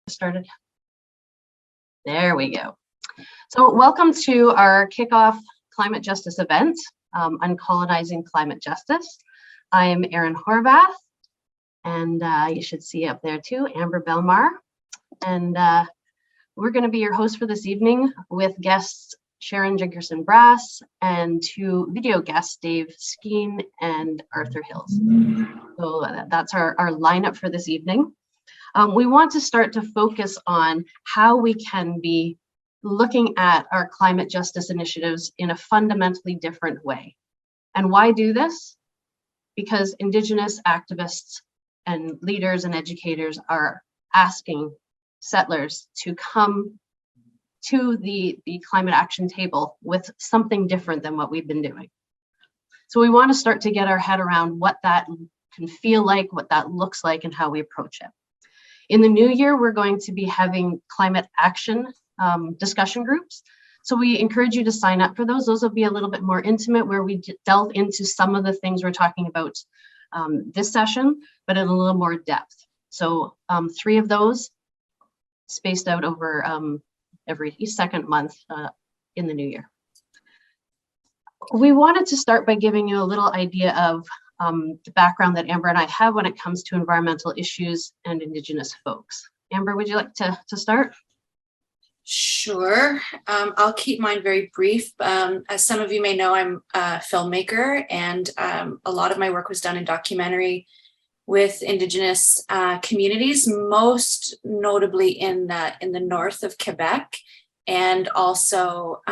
Started. There we go. So welcome to our kickoff climate justice event, Uncolonizing Climate Justice. I am Erin Horvath, and you should see up there too, Amber Belmar. And we're going to be your host for this evening with guests Sharon Jenkerson-Brass and two video guests, Dave Skeen and Arthur Hills. So that's our lineup for this evening. We want to start to focus on how we can be looking at our climate justice initiatives in a fundamentally different way. And why do this? Because Indigenous activists and leaders and educators are asking settlers to come to the climate action table with something different than what we've been doing. So we want to start to get our head around what that can feel like, what that looks like, and how we approach it. In the new year, we're going to be having climate action discussion groups. So we encourage you to sign up for those. Those will be a little bit more intimate, where we delve into some of the things we're talking about this session, but in a little more depth. So 3 of those spaced out over every second month in the new year. We wanted to start by giving you a little idea of the background that Amber and I have when it comes to environmental issues and Indigenous folks. Amber, would you like to start? Sure. I'll keep mine very brief. As some of you may know, I'm a filmmaker, and a lot of my work was done in documentary with Indigenous communities, most notably in the north of Quebec and also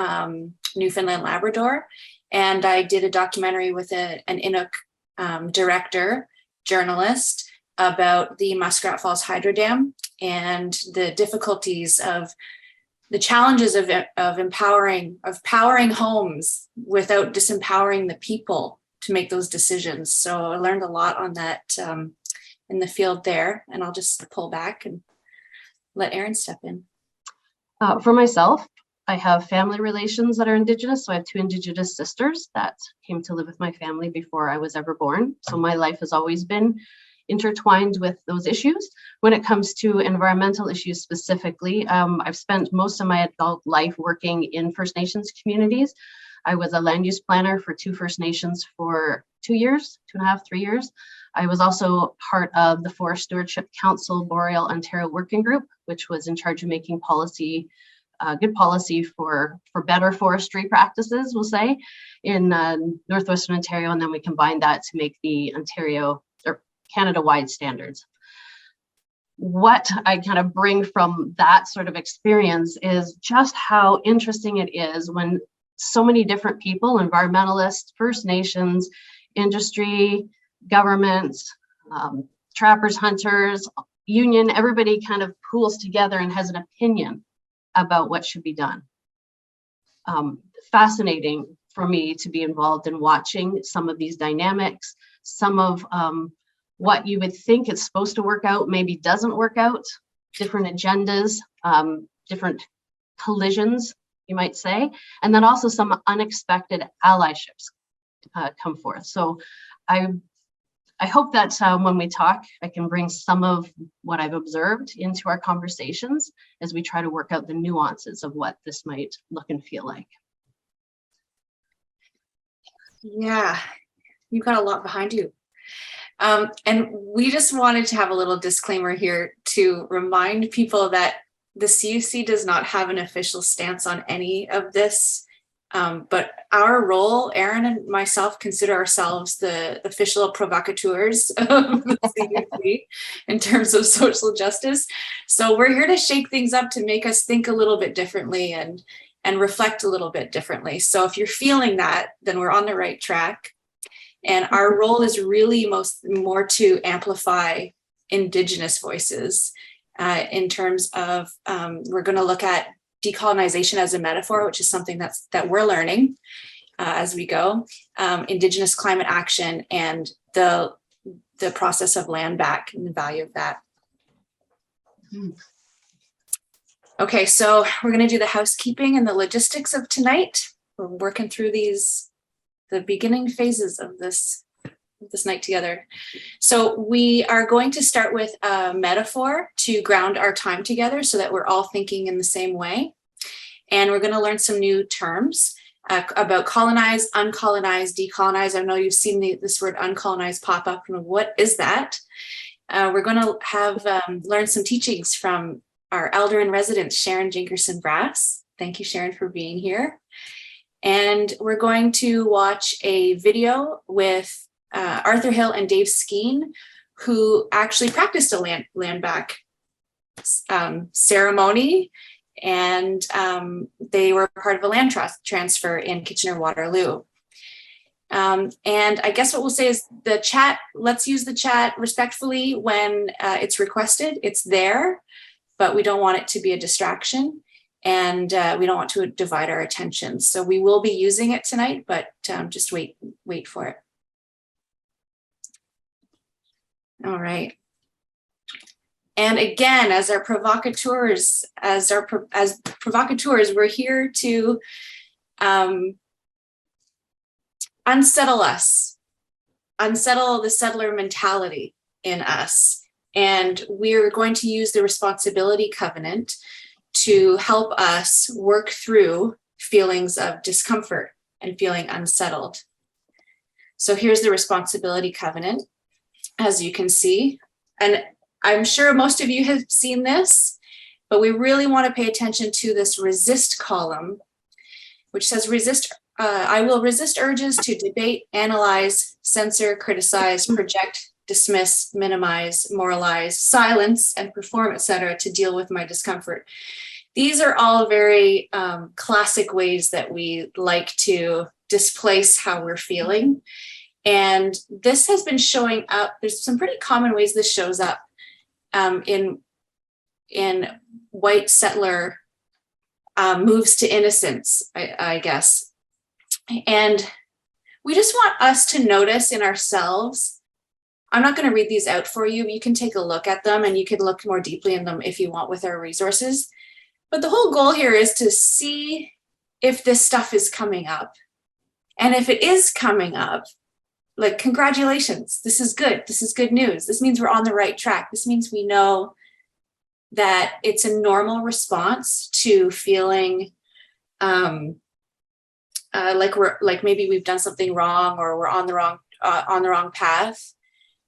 Newfoundland, Labrador. And I did a documentary with an Inuk director, journalist, about the Muskrat Falls Hydro Dam and the difficulties of the challenges of powering homes without disempowering the people to make those decisions. So I learned a lot on that in the field there, and I'll just pull back and let Erin step in. For myself, I have family relations that are Indigenous. So I have 2 Indigenous sisters that came to live with my family before I was ever born. So my life has always been intertwined with those issues. When it comes to environmental issues specifically, I've spent most of my adult life working in First Nations communities. I was a land use planner for 2 First Nations for 2 years, 2.5, 3 years. I was also part of the Forest Stewardship Council Boreal Ontario Working Group, which was in charge of making policy, good policy for better forestry practices, we'll say, in Northwestern Ontario. And then we combined that to make the Ontario or Canada-wide standards. What I kind of bring from that sort of experience is just how interesting it is when so many different people, environmentalists, First Nations, industry, governments, trappers, hunters, union, everybody kind of pools together and has an opinion about what should be done. Fascinating for me to be involved in watching some of these dynamics, some of what you would think it's supposed to work out maybe doesn't work out, different agendas, different collisions, you might say, and then also some unexpected allyships come forth. So I hope that when we talk, I can bring some of what I've observed into our conversations as we try to work out the nuances of what this might look and feel like. Yeah, you've got a lot behind you. And we just wanted to have a little disclaimer here to remind people that the CUC does not have an official stance on any of this. But our role, Erin and myself, consider ourselves the official provocateurs of the CUC in terms of social justice. So we're here to shake things up, to make us think a little bit differently and reflect a little bit differently. So if you're feeling that, then we're on the right track. And our role is really more to amplify Indigenous voices in terms of, we're going to look at decolonization as a metaphor, which is something that we're learning as we go, Indigenous climate action, and the process of land back and the value of that. Okay, so we're going to do the housekeeping and the logistics of tonight. We're working through the beginning phases of this this night together. So we are going to start with a metaphor to ground our time together so that we're all thinking in the same way. And we're going to learn some new terms about colonize, uncolonize, decolonize. I know you've seen this word uncolonize pop up. What is that? We're going to have learn some teachings from our elder in residence, Sharon Jinkerson Brass. Thank you, Sharon, for being here. And we're going to watch a video with Arthur Hill and Dave Skeen, who actually practiced a land back ceremony. And they were part of a land transfer in Kitchener-Waterloo. And I guess what we'll say is the chat, let's use the chat respectfully when it's requested. It's there, but we don't want it to be a distraction. And we don't want to divide our attention. So we will be using it tonight, but just wait for it. All right. And again, as provocateurs, we're here to unsettle us, unsettle the settler mentality in us. And we're going to use the responsibility covenant to help us work through feelings of discomfort and feeling unsettled. So here's the responsibility covenant, as you can see. And I'm sure most of you have seen this, but we really want to pay attention to this resist column, which says I will resist urges to debate, analyze, censor, criticize, project, dismiss, minimize, moralize, silence, and perform, etc., to deal with my discomfort. These are all very classic ways that we like to displace how we're feeling. And this has been showing up. There's some pretty common ways this shows up in white settler moves to innocence, I guess. And we just want us to notice in ourselves. I'm not going to read these out for you. You can take a look at them and you can look more deeply in them if you want with our resources. But the whole goal here is to see if this stuff is coming up. And if it is coming up, like, congratulations, this is good. This is good news. This means we're on the right track. This means we know that it's a normal response to feeling like maybe we've done something wrong or we're on the wrong path.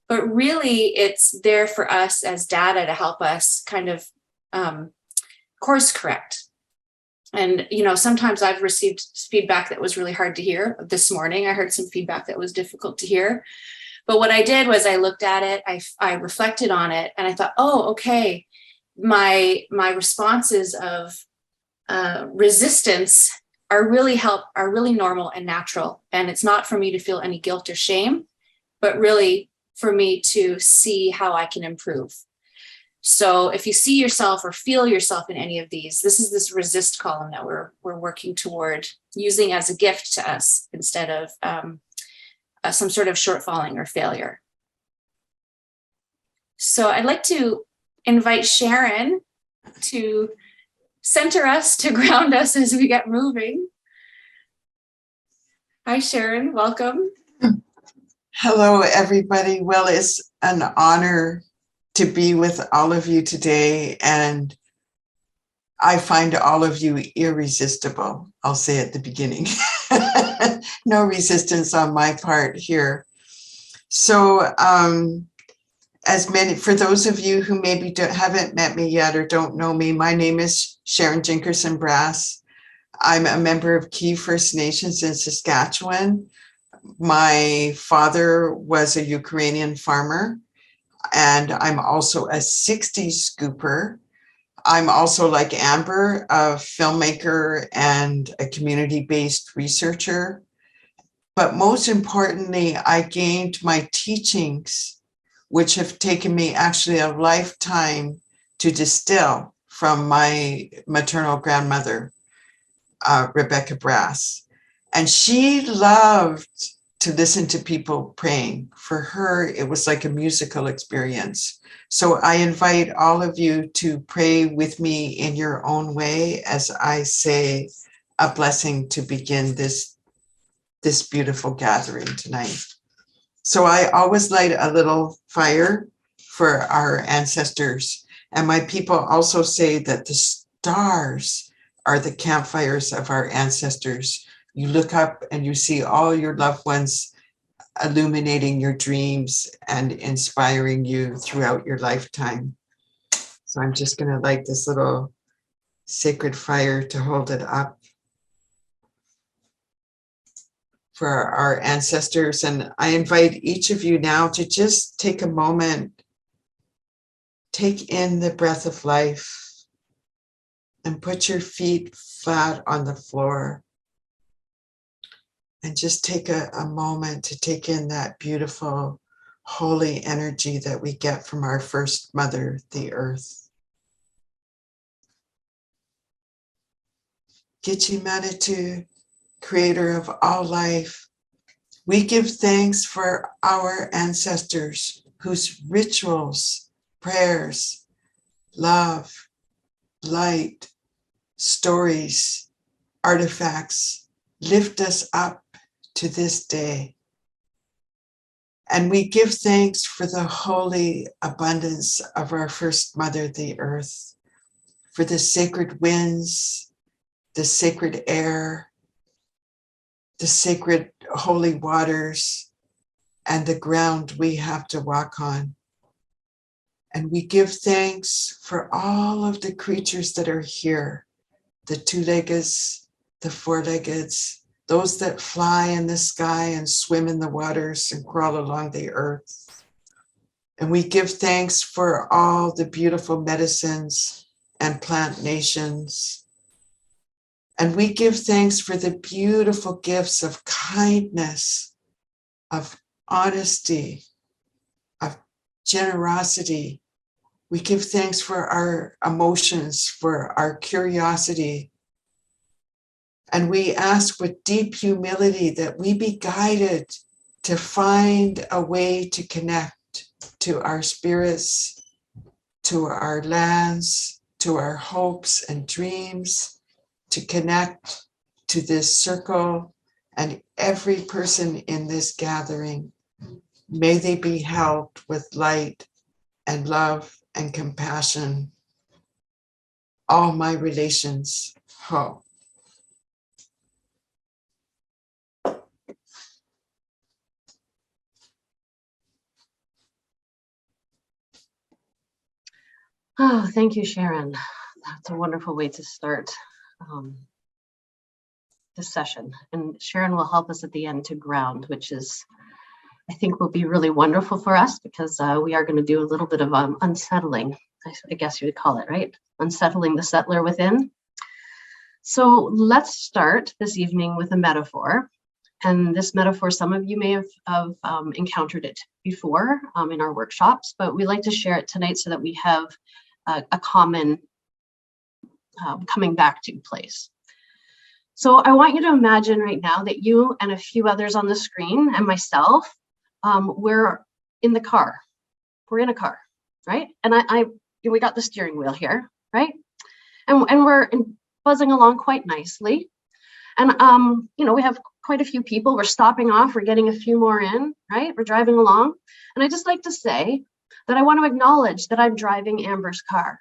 But really, it's there for us as data to help us kind of course correct. And, sometimes I've received feedback that was really hard to hear. This morning, I heard some feedback that was difficult to hear. But what I did was I looked at it, I reflected on it, and I thought, oh, okay, my responses of resistance are really normal and natural. And it's not for me to feel any guilt or shame, but really for me to see how I can improve. So if you see yourself or feel yourself in any of these, this is this resist column that we're working toward using as a gift to us instead of some sort of shortfalling or failure. So I'd like to invite Sharon to center us, to ground us as we get moving. Hi, Sharon, welcome. Hello, everybody. Well, it's an honor to be with all of you today, and I find all of you irresistible. I'll say at the beginning. No resistance on my part here. So for those of you who maybe haven't met me yet or don't know me, my name is Sharon Jinkerson Brass. I'm a member of Key First Nations in Saskatchewan. My father was a Ukrainian farmer, and I'm also a 60s scooper. I'm also, like Amber, a filmmaker and a community-based researcher. But most importantly, I gained my teachings, which have taken me actually a lifetime to distill from my maternal grandmother, Rebecca Brass. And she loved to listen to people praying. For her, it was like a musical experience. So I invite all of you to pray with me in your own way as I say a blessing to begin this beautiful gathering tonight. So I always light a little fire for our ancestors. And my people also say that the stars are the campfires of our ancestors. You look up and you see all your loved ones illuminating your dreams and inspiring you throughout your lifetime. So I'm just going to light this little sacred fire to hold it up for our ancestors. And I invite each of you now to just take a moment, take in the breath of life, and put your feet flat on the floor. And just take a moment to take in that beautiful, holy energy that we get from our first mother, the earth. Gitchi Manitou, creator of all life, we give thanks for our ancestors whose rituals, prayers, love, light, stories, artifacts lift us up to this day. And we give thanks for the holy abundance of our first mother, the earth, for the sacred winds, the sacred air, the sacred holy waters, and the ground we have to walk on. And we give thanks for all of the creatures that are here, the two-leggeds, the four-leggeds, those that fly in the sky and swim in the waters and crawl along the earth. And we give thanks for all the beautiful medicines and plant nations. And we give thanks for the beautiful gifts of kindness, of honesty, of generosity. We give thanks for our emotions, for our curiosity. And we ask with deep humility that we be guided to find a way to connect to our spirits, to our lands, to our hopes and dreams, to connect to this circle and every person in this gathering. May they be held with light and love and compassion. All my relations, ho. Oh, thank you, Sharon. That's a wonderful way to start this session. And Sharon will help us at the end to ground, which is, I think, will be really wonderful for us because we are going to do a little bit of unsettling, I guess you would call it, right? Unsettling the settler within. So let's start this evening with a metaphor. And this metaphor, some of you may have encountered it before in our workshops, but we like to share it tonight so that we have a common coming back to place. So I want you to imagine right now that you and a few others on the screen and myself, we're in the car. We're in a car, right? And we got the steering wheel here, right? And we're buzzing along quite nicely. And we have quite a few people. We're stopping off. We're getting a few more in, right? We're driving along. And I just like to say that I want to acknowledge that I'm driving Amber's car.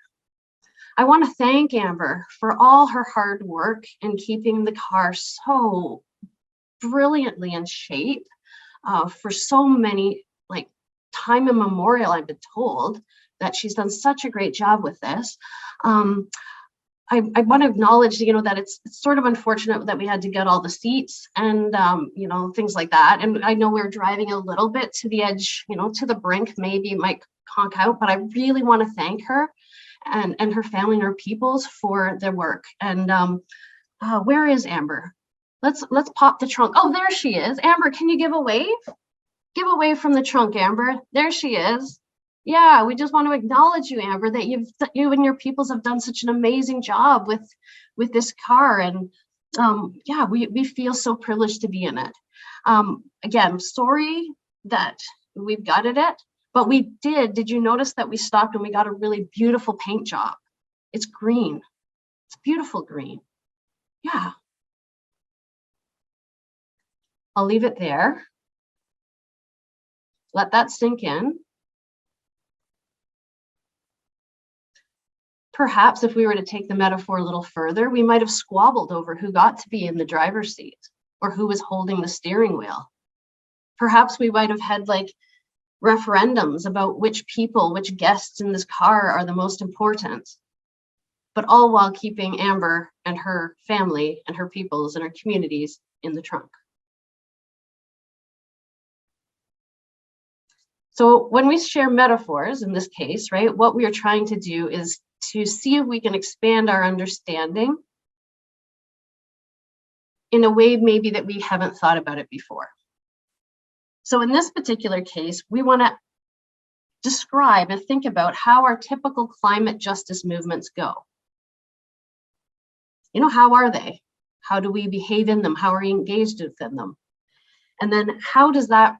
I want to thank Amber for all her hard work in keeping the car so brilliantly in shape for so many, like, time immemorial. I've been told that she's done such a great job with this. I want to acknowledge, that it's sort of unfortunate that we had to get all the seats and, things like that. And I know we're driving a little bit to the edge, to the brink, maybe it might conk out, but I really want to thank her and her family and her peoples for their work. And where is Amber? Let's pop the trunk. Oh, there she is. Amber, can you give a wave? Give a wave from the trunk, Amber. There she is. Yeah, we just want to acknowledge you, Amber, that you and your peoples have done such an amazing job with this car. And we feel so privileged to be in it. Again, sorry that we've gutted it, but we did you notice that we stopped and we got a really beautiful paint job? It's green. It's beautiful green. Yeah. I'll leave it there. Let that sink in. Perhaps if we were to take the metaphor a little further, we might have squabbled over who got to be in the driver's seat or who was holding the steering wheel. Perhaps we might have had like referendums about which people, which guests in this car are the most important, but all while keeping Amber and her family and her peoples and her communities in the trunk. So when we share metaphors in this case, right, what we are trying to do is to see if we can expand our understanding in a way maybe that we haven't thought about it before. So in this particular case, we want to describe and think about how our typical climate justice movements go. You know, how are they? How do we behave in them? How are we engaged within them? And then how does that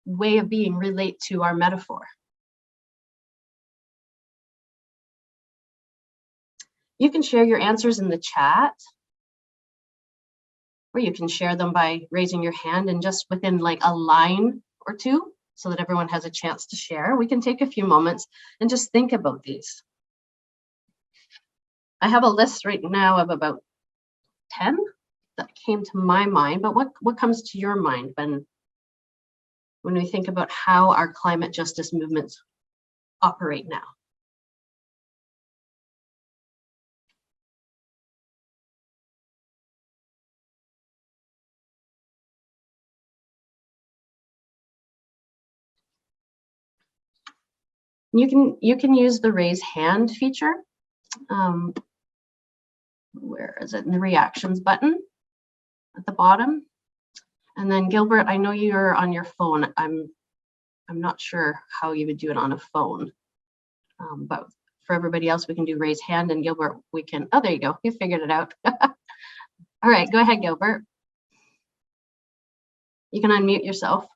way of being relate to our metaphor? You can share your answers in the chat, or you can share them by raising your hand and just within like a line or two so that everyone has a chance to share. We can take a few moments and just think about these. I have a list right now of about 10 that came to my mind, but what comes to your mind when we think about how our climate justice movements operate now? You can use the raise hand feature. Where is it? In the reactions button at the bottom. And then Gilbert, I know you're on your phone. I'm not sure how you would do it on a phone, but for everybody else, we can do raise hand, and Gilbert, we can, oh, there you go. You figured it out. All right, go ahead, Gilbert. You can unmute yourself.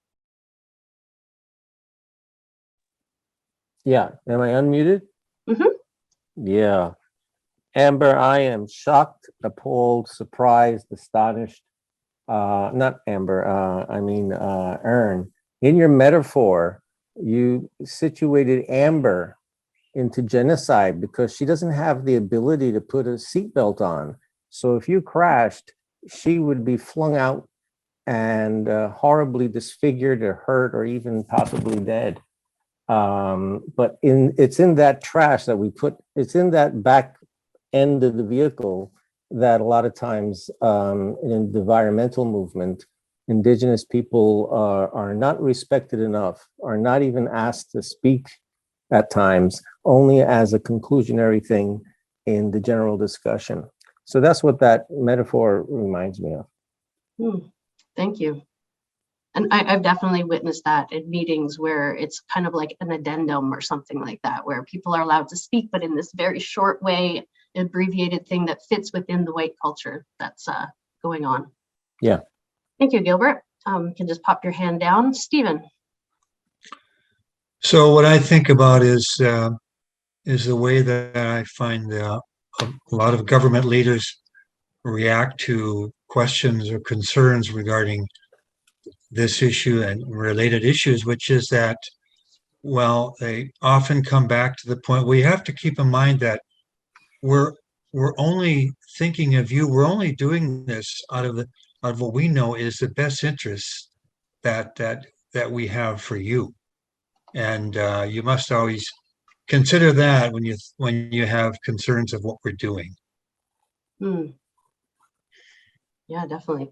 Yeah, am I unmuted? Mm-hmm. Yeah. Amber, I am shocked, appalled, surprised, astonished. Not Amber, Erin. In your metaphor, you situated Amber into genocide because she doesn't have the ability to put a seatbelt on. So if you crashed, she would be flung out and horribly disfigured or hurt or even possibly dead. But it's in that trash that we put, it's in that back end of the vehicle that a lot of times in the environmental movement, Indigenous people are not respected enough, are not even asked to speak at times, only as a conclusionary thing in the general discussion. So that's what that metaphor reminds me of. Thank you. And I've definitely witnessed that in meetings where it's kind of like an addendum or something like that, where people are allowed to speak, but in this very short way, abbreviated thing that fits within the white culture that's going on. Yeah. Thank you, Gilbert. You can just pop your hand down. Stephen. So what I think about is the way that I find a lot of government leaders react to questions or concerns regarding this issue and related issues, which is that, well, they often come back to the point we have to keep in mind that we're only thinking of you. We're only doing this out of what we know is the best interests that we have for you. And you must always consider that when you have concerns of what we're doing. Yeah, definitely.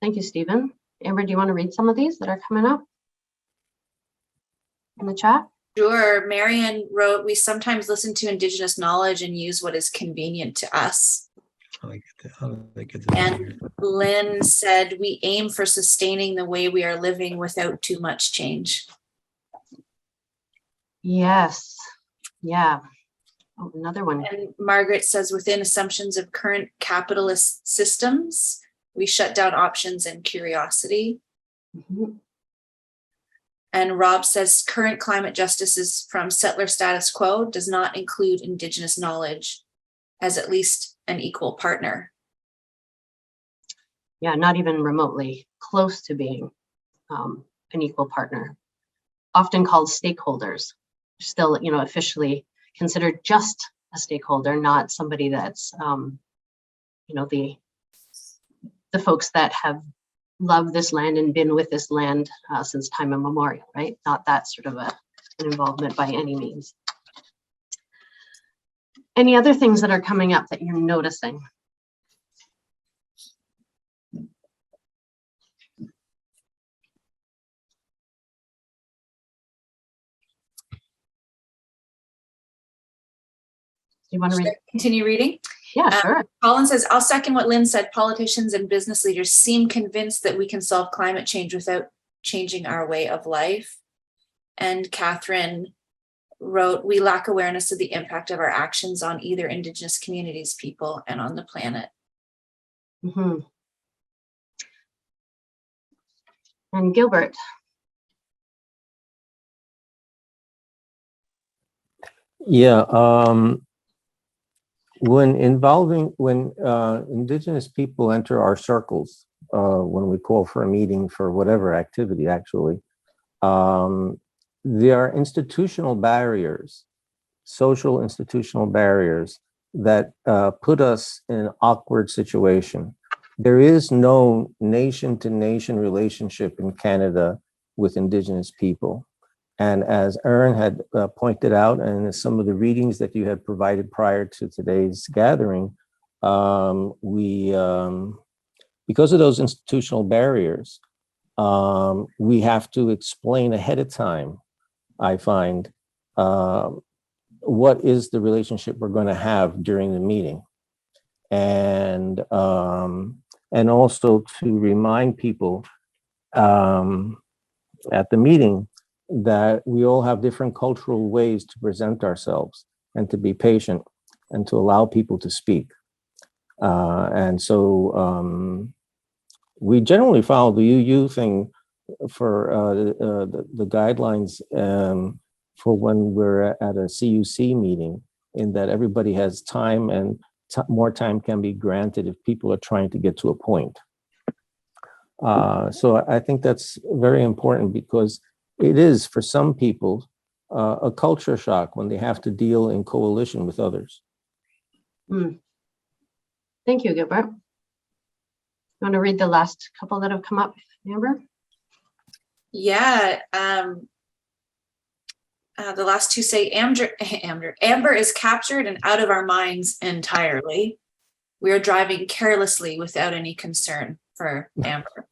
Thank you, Stephen. Amber, do you want to read some of these that are coming up in the chat? Sure. Marion wrote, we sometimes listen to Indigenous knowledge and use what is convenient to us. And Lynn said, we aim for sustaining the way we are living without too much change. Yes. Yeah. Oh, another one. And Margaret says, within assumptions of current capitalist systems, we shut down options and curiosity. Mm-hmm. And Rob says, current climate justice is from settler status quo, does not include Indigenous knowledge as at least an equal partner. Yeah, not even remotely close to being an equal partner, often called stakeholders, still, officially considered just a stakeholder, not somebody that's, the folks that have loved this land and been with this land since time immemorial, right? Not that sort of an involvement by any means. Any other things that are coming up that you're noticing? Do you want to read? Continue reading? Yeah, sure. Colin says, I'll second what Lynn said. Politicians and business leaders seem convinced that we can solve climate change without changing our way of life. And Catherine wrote, we lack awareness of the impact of our actions on either Indigenous communities, people, and on the planet. Mm-hmm. And Gilbert. Yeah, when Indigenous people enter our circles, when we call for a meeting for whatever activity, actually, there are institutional barriers, social institutional barriers that put us in an awkward situation. There is no nation-to-nation relationship in Canada with Indigenous people. And as Erin had pointed out, and some of the readings that you had provided prior to today's gathering, because of those institutional barriers, we have to explain ahead of time, I find, what is the relationship we're going to have during the meeting. And also to remind people at the meeting that we all have different cultural ways to present ourselves, and to be patient and to allow people to speak. And so we generally follow the UU thing for the guidelines for when we're at a CUC meeting, in that everybody has time, and more time can be granted if people are trying to get to a point. So I think that's very important, because it is, for some people, a culture shock when they have to deal in coalition with others. Mm. Thank you, Gilbert. You want to read the last couple that have come up, Amber? Yeah. The last two say, Amber is captured and out of our minds entirely. We are driving carelessly without any concern for Amber.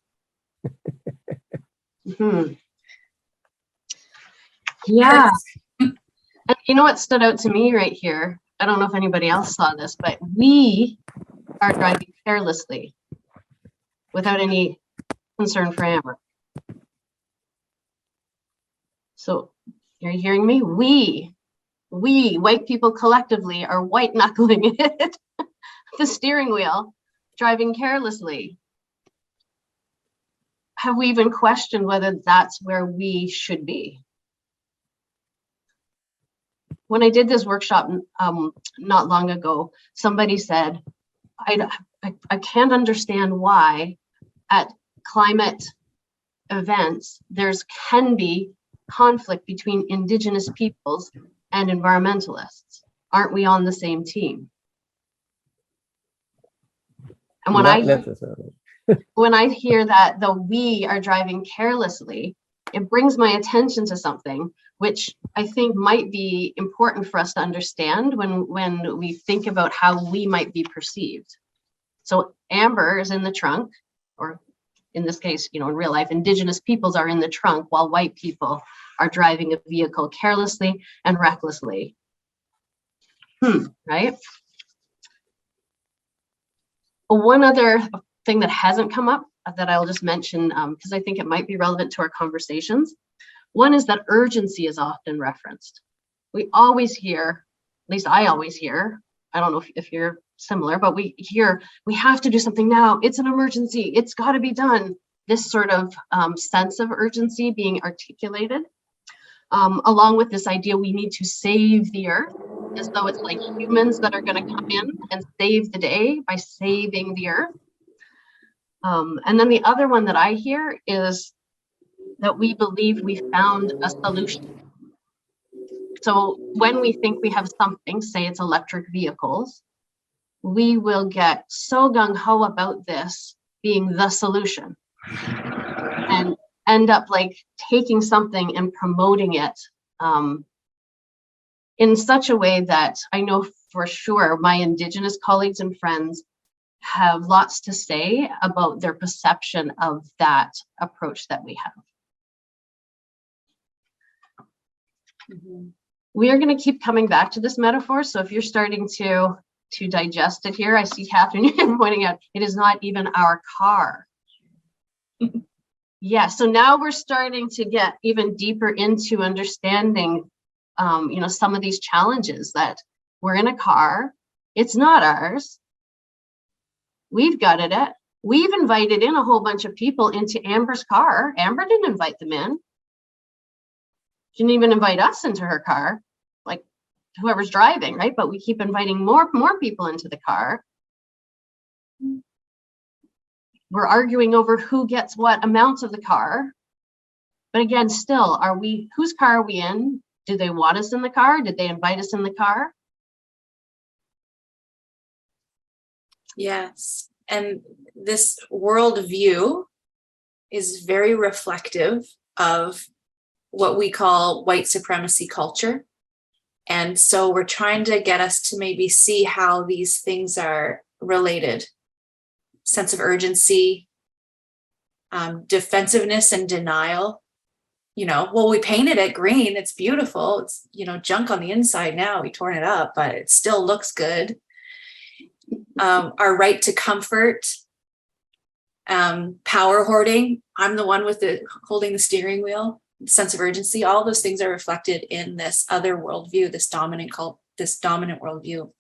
Mm-hmm. Yeah. And you know what stood out to me right here? I don't know if anybody else saw this, but we are driving carelessly without any concern for Amber. So you're hearing me? We, white people collectively, are white knuckling it, the steering wheel, driving carelessly. Have we even questioned whether that's where we should be? When I did this workshop not long ago, somebody said, I can't understand why at climate events there's can be conflict between Indigenous peoples and environmentalists. Aren't we on the same team? And when when I hear that the we are driving carelessly, it brings my attention to something which I think might be important for us to understand when we think about how we might be perceived. So Amber is in the trunk, or in this case, in real life, Indigenous peoples are in the trunk while white people are driving a vehicle carelessly and recklessly. Right? One other thing that hasn't come up that I'll just mention, because I think it might be relevant to our conversations. One is that urgency is often referenced. We always hear, at least I always hear, I don't know if you're similar, but we hear, we have to do something now. It's an emergency. It's got to be done. This sort of sense of urgency being articulated, along with this idea we need to save the earth, as though it's like humans that are going to come in and save the day by saving the earth. And then the other one that I hear is that we believe we found a solution. So when we think we have something, say it's electric vehicles, we will get so gung-ho about this being the solution and end up like taking something and promoting it in such a way that I know for sure my Indigenous colleagues and friends have lots to say about their perception of that approach that we have. Mhm. We are going to keep coming back to this metaphor. So if you're starting to digest it here, I see Catherine you're pointing out it is not even our car. Yeah, so now we're starting to get even deeper into understanding, you know, some of these challenges that we're in a car, it's not ours. We've gutted it. We've invited in a whole bunch of people into Amber's car. Amber didn't invite them in. She didn't even invite us into her car, like whoever's driving, right? But we keep inviting more people into the car. We're arguing over who gets what amount of the car. But again, still, are we, whose car are we in? Do they want us in the car? Did they invite us in the car? Yes. And this worldview is very reflective of what we call white supremacy culture. And so we're trying to get us to maybe see how these things are related. Sense of urgency, defensiveness and denial. You know, well, we painted it green. It's beautiful. It's, you know, junk on the inside now. We torn it up, but it still looks good. Our right to comfort, power hoarding. I'm the one with the holding the steering wheel. Sense of urgency. All those things are reflected in this other worldview, this dominant worldview.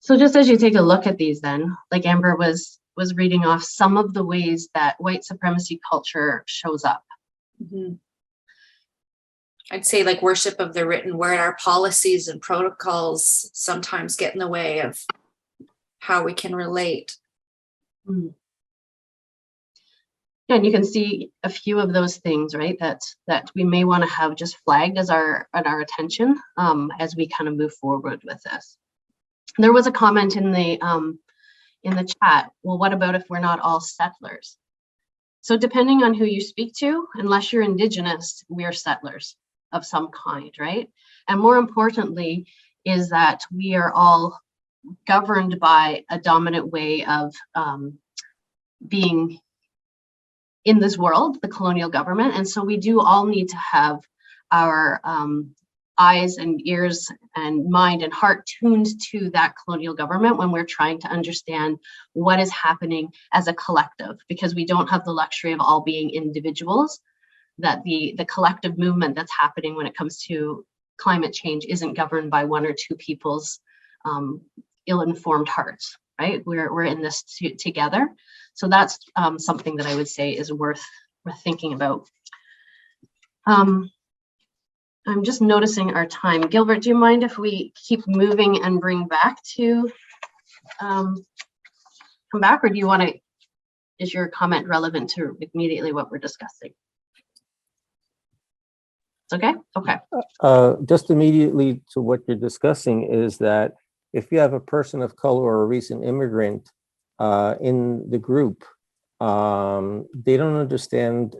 So just as you take a look at these, then, like Amber was reading off some of the ways that white supremacy culture shows up. Mm-hmm. I'd say like worship of the written word, our policies and protocols sometimes get in the way of how we can relate. Mm. Yeah, and you can see a few of those things, right? That we may want to have just flagged as our attention as we kind of move forward with this. There was a comment in the chat. Well, what about if we're not all settlers? So depending on who you speak to, unless you're Indigenous, we're settlers of some kind, right? And more importantly, is that we are all governed by a dominant way of being in this world, the colonial government. And so we do all need to have our eyes and ears and mind and heart tuned to that colonial government when we're trying to understand what is happening as a collective, because we don't have the luxury of all being individuals, that the collective movement that's happening when it comes to climate change isn't governed by one or two people's ill-informed hearts, right? We're in this together. So that's something that I would say is worth thinking about. I'm just noticing our time. Gilbert, do you mind if we keep moving and bring back to come back, or do you want to, is your comment relevant to immediately what we're discussing? It's okay? Okay. Just immediately to what you're discussing is that if you have a person of color or a recent immigrant in the group, they don't understand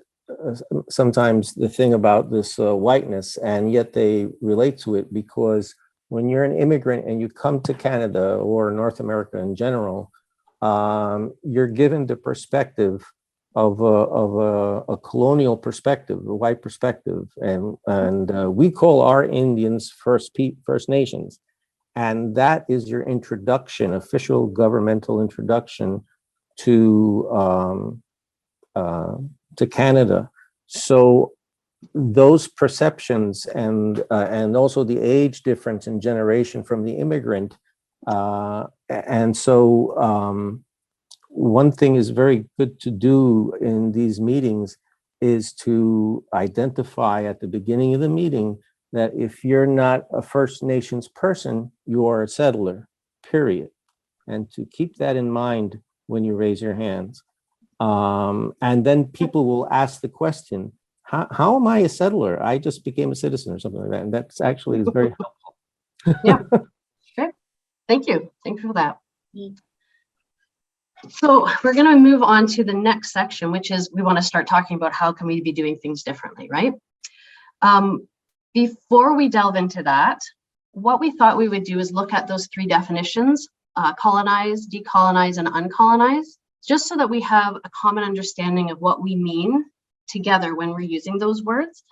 sometimes the thing about this whiteness, and yet they relate to it, because when you're an immigrant and you come to Canada or North America in general, you're given the perspective of a colonial perspective, a white perspective, and we call our Indians First Nations, and that is your introduction, official governmental introduction to Canada. So those perceptions and also the age difference in generation from the immigrant, and so one thing is very good to do in these meetings is to identify at the beginning of the meeting that if you're not a First Nations person, you are a settler, period. And to keep that in mind when you raise your hands. And then people will ask the question, how am I a settler? I just became a citizen or something like that. And that's actually is very helpful. Yeah. Okay. Thank you. Thank you for that. So we're going to move on to the next section, which is we want to start talking about how can we be doing things differently, right? Before we delve into that, what we thought we would do is look at those three definitions, colonize, decolonize, and uncolonize, just so that we have a common understanding of what we mean together when we're using those words.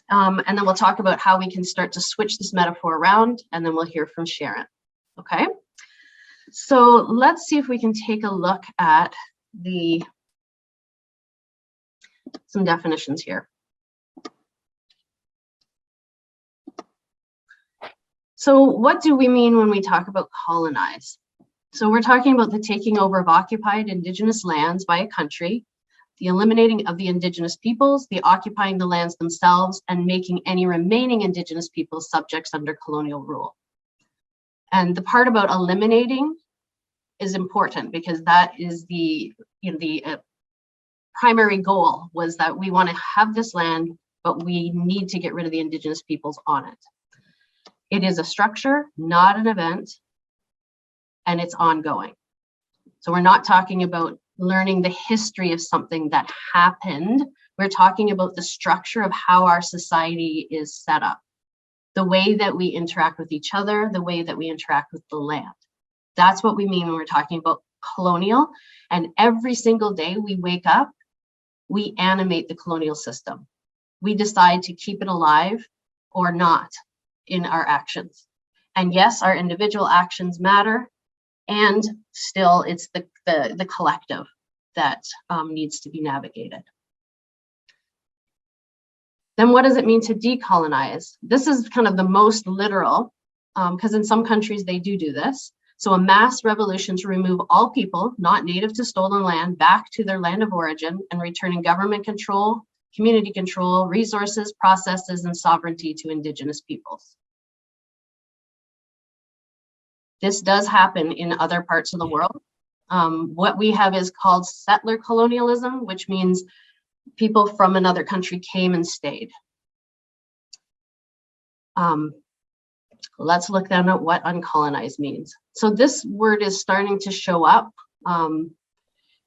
And then we'll talk about how we can start to switch this metaphor around, and then we'll hear from Sharon. Okay, so let's see if we can take a look at some definitions here. So what do we mean when we talk about colonize? So we're talking about the taking over of occupied Indigenous lands by a country, the eliminating of the Indigenous peoples, the occupying the lands themselves, and making any remaining Indigenous peoples subjects under colonial rule. And the part about eliminating is important because that is the primary goal, was that we want to have this land, but we need to get rid of the Indigenous peoples on it. It is a structure, not an event, and it's ongoing. So we're not talking about learning the history of something that happened. We're talking about the structure of how our society is set up, the way that we interact with each other, the way that we interact with the land. That's what we mean when we're talking about colonial. And every single day we wake up, we animate the colonial system. We decide to keep it alive or not in our actions. And yes, our individual actions matter, and still it's the collective that needs to be navigated. Then what does it mean to decolonize? This is kind of the most literal, because in some countries they do this. So a mass revolution to remove all people not native to stolen land back to their land of origin and returning government control, community control, resources, processes, and sovereignty to Indigenous peoples. This does happen in other parts of the world. What we have is called settler colonialism, which means people from another country came and stayed. Let's look then at what uncolonized means. So this word is starting to show up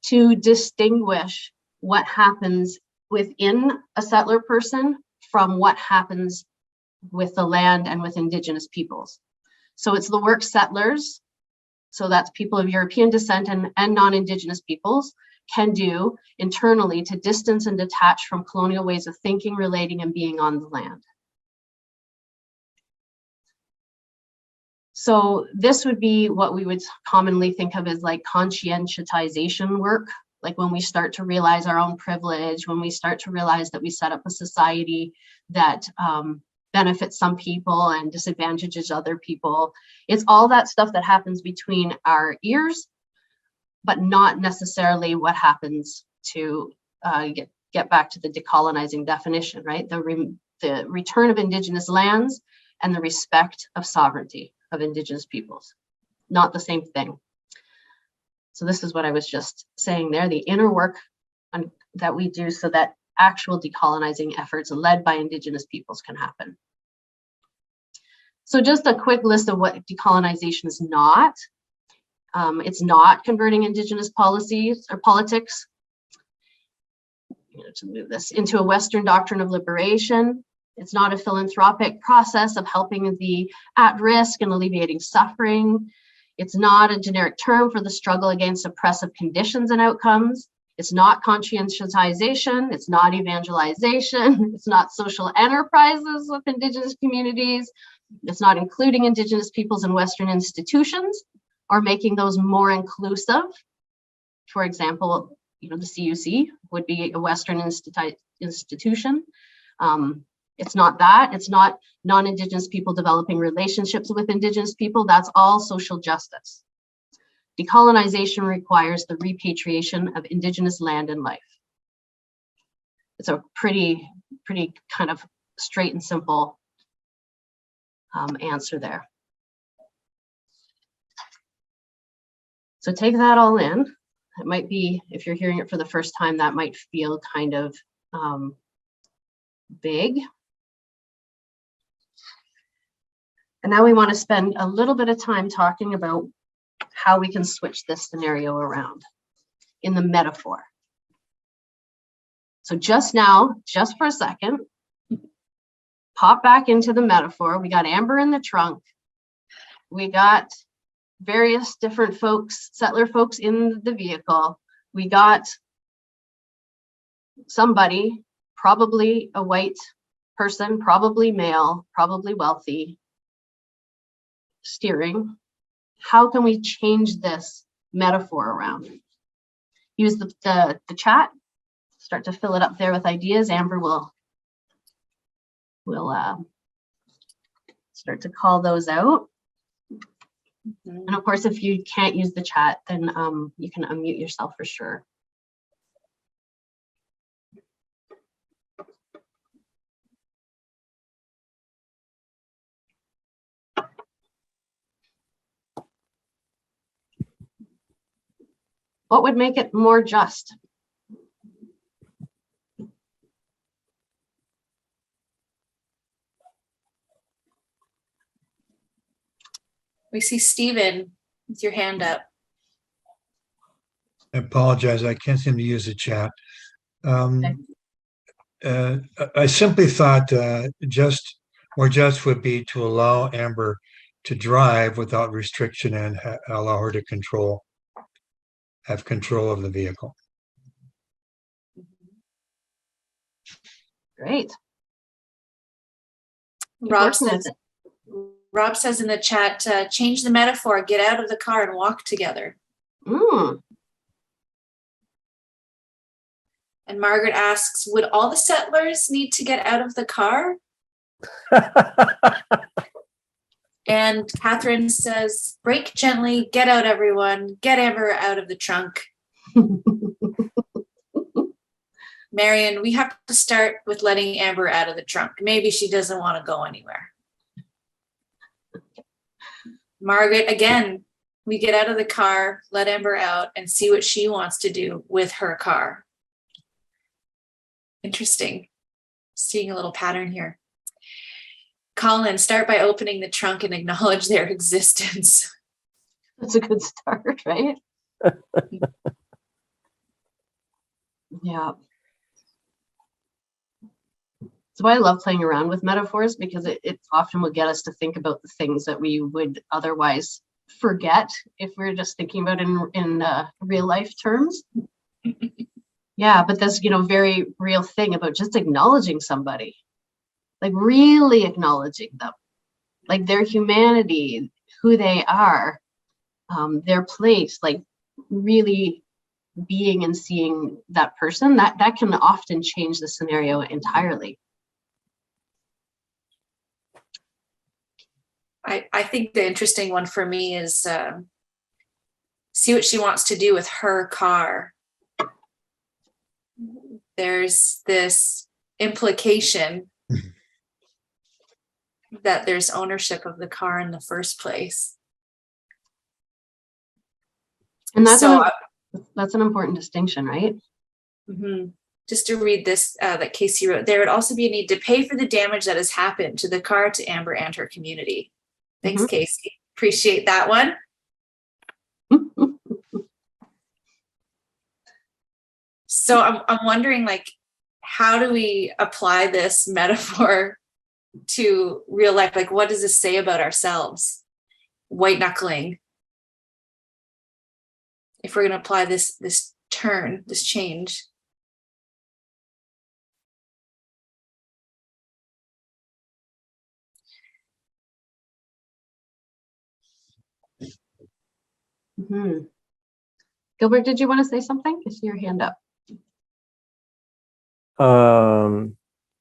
to distinguish what happens within a settler person from what happens with the land and with Indigenous peoples. So it's the work settlers, so that's people of European descent and non-Indigenous peoples, can do internally to distance and detach from colonial ways of thinking, relating, and being on the land. So this would be what we would commonly think of as like conscientization work, like when we start to realize our own privilege, when we start to realize that we set up a society that benefits some people and disadvantages other people. It's all that stuff that happens between our ears, but not necessarily what happens to get back to the decolonizing definition, right? The return of Indigenous lands and the respect of sovereignty of Indigenous peoples, not the same thing. So this is what I was just saying there, the inner work that we do so that actual decolonizing efforts led by Indigenous peoples can happen. So just a quick list of what decolonization is not. It's not converting Indigenous policies or politics, to move this into a Western doctrine of liberation. It's not a philanthropic process of helping the at-risk and alleviating suffering. It's not a generic term for the struggle against oppressive conditions and outcomes. It's not conscientization. It's not evangelization. It's not social enterprises with Indigenous communities. It's not including Indigenous peoples in Western institutions or making those more inclusive. For example, the CUC would be a Western institution. It's not that. It's not non-Indigenous people developing relationships with Indigenous people. That's all social justice. Decolonization requires the repatriation of Indigenous land and life. It's a pretty kind of straight and simple answer there. So take that all in It might be, if you're hearing it for the first time, that might feel kind of big. And now we want to spend a little bit of time talking about how we can switch this scenario around in the metaphor. So just now, just for a second, pop back into the metaphor. We got Amber in the trunk. We got various different folks, settler folks in the vehicle. We got somebody, probably a white person, probably male, probably wealthy, steering. How can we change this metaphor around? Use the chat, start to fill it up there with ideas. Amber will start to call those out. And of course, if you can't use the chat, then you can unmute yourself for sure. What would make it more just? We see Stephen with your hand up. I apologize, I can't seem to use the chat. I simply thought more just would be to allow Amber to drive without restriction and allow her to have control of the vehicle. Great. Rob says in the chat, change the metaphor, get out of the car and walk together. Mm. And Margaret asks, would all the settlers need to get out of the car? And Catherine says, brake gently, get out everyone, get Amber out of the trunk. Marion, we have to start with letting Amber out of the trunk. Maybe she doesn't want to go anywhere. Margaret, again, we get out of the car, let Amber out, and see what she wants to do with her car. Interesting. Seeing a little pattern here. Colin, start by opening the trunk and acknowledge their existence. That's a good start, right? Yeah. That's why I love playing around with metaphors, because it often will get us to think about the things that we would otherwise forget if we we're just thinking about in real life terms. Yeah, but this, very real thing about just acknowledging somebody, like really acknowledging them, like their humanity, who they are, their place, like really being and seeing that person, that can often change the scenario entirely. I think the interesting one for me is see what she wants to do with her car. There's this implication that there's ownership of the car in the first place. And that's so that's an important distinction, right? Mm-hmm. Just to read this that Casey wrote, there would also be a need to pay for the damage that has happened to the car, to Amber and her community. Thanks, Casey. Appreciate that one. So I'm wondering, like, how do we apply this metaphor to real life? Like, what does this say about ourselves? White knuckling. If we're going to apply this turn, this change. Mm-hmm. Gilbert, did you want to say something? I see your hand up.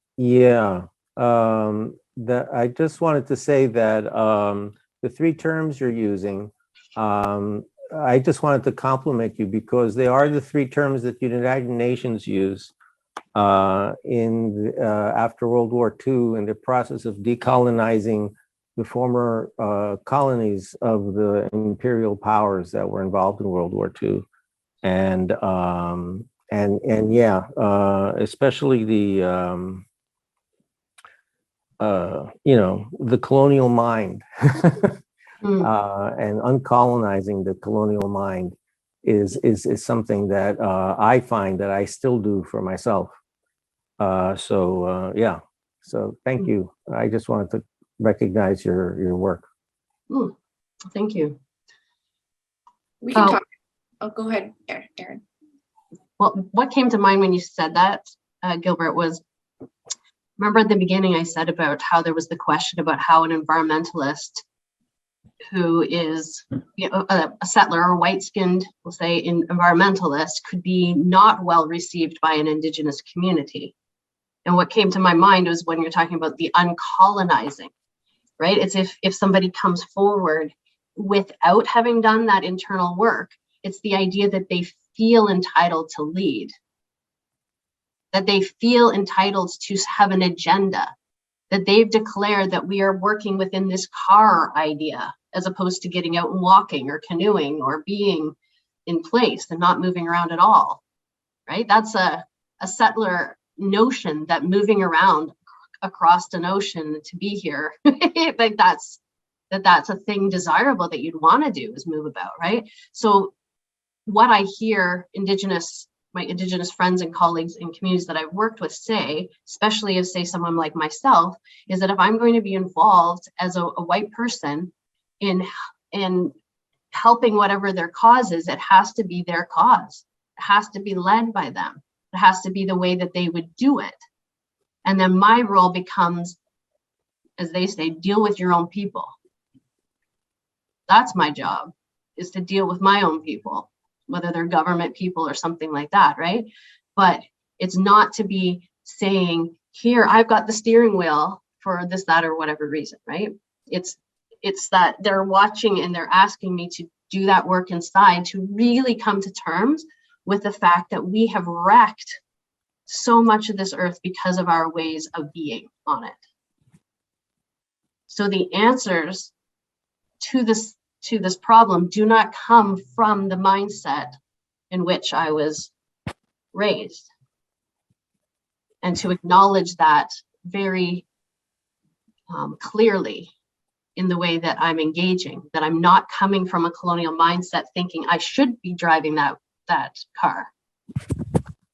Yeah. That I just wanted to say that the three terms you're using, I just wanted to compliment you because they are the three terms that the United Nations use after World War II in the process of decolonizing the former colonies of the imperial powers that were involved in World War II. and yeah, especially the the colonial mind. And uncolonizing the colonial mind is something that I find that I still do for myself. Yeah. So thank you. I just wanted to recognize your work. Thank you. We can talk. Oh, go ahead, Erin. Well, what came to mind when you said that, Gilbert, was, remember at the beginning I said about how there was the question about how an environmentalist who is a settler or white-skinned, we'll say, environmentalist could be not well received by an Indigenous community. And what came to my mind was when you're talking about the uncolonizing, right? It's if somebody comes forward without having done that internal work, it's the idea that they feel entitled to lead, that they feel entitled to have an agenda, that they've declared that we are working within this car idea, as opposed to getting out and walking or canoeing or being in place and not moving around at all, right? That's a settler notion, that moving around across an ocean to be here, like that's a thing desirable that you'd want to do, is move about, right? So what I hear my Indigenous friends and colleagues in communities that I've worked with say, especially as, say, someone like myself, is that if I'm going to be involved as a white person in helping whatever their cause is, it has to be their cause. It has to be led by them. It has to be the way that they would do it. And then my role becomes, as they say, deal with your own people. That's my job, is to deal with my own people, whether they're government people or something like that, right? But it's not to be saying, here, I've got the steering wheel for this, that, or whatever reason, right? It's that they're watching and they're asking me to do that work inside, to really come to terms with the fact that we have wrecked so much of this earth because of our ways of being on it. So the answers to this problem do not come from the mindset in which I was raised. And to acknowledge that very clearly in the way that I'm engaging, that I'm not coming from a colonial mindset thinking I should be driving that car.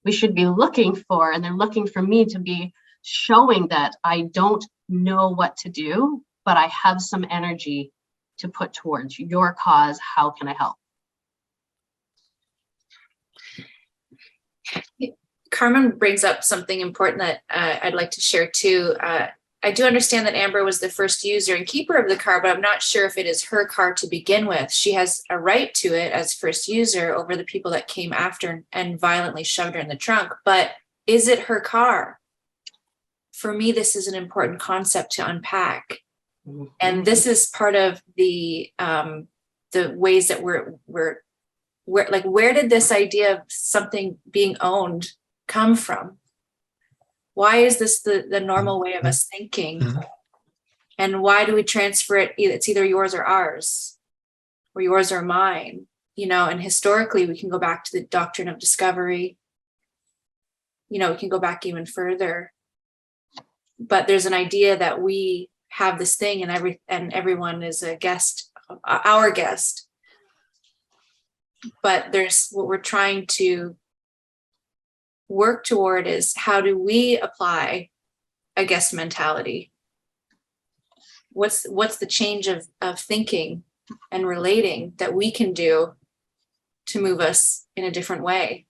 We should be looking for, and they're looking for me to be showing that I don't know what to do, but I have some energy to put towards your cause. How can I help? Carmen brings up something important that I'd like to share too. I do understand that Amber was the first user and keeper of the car, but I'm not sure if it is her car to begin with. She has a right to it as first user over the people that came after and violently shoved her in the trunk. But is it her car? For me, this is an important concept to unpack. Mm-hmm. And this is part of the ways that we're like, where did this idea of something being owned come from? Why is this the normal way of us thinking? Mm-hmm. And why do we transfer it? It's either yours or ours, or yours or mine, and historically we can go back to the doctrine of discovery. We can go back even further, but there's an idea that we have this thing and everyone is a guest, our guest. But there's what we're trying to work toward is, how do we apply a guest mentality? What's the change of thinking and relating that we can do to move us in a different way?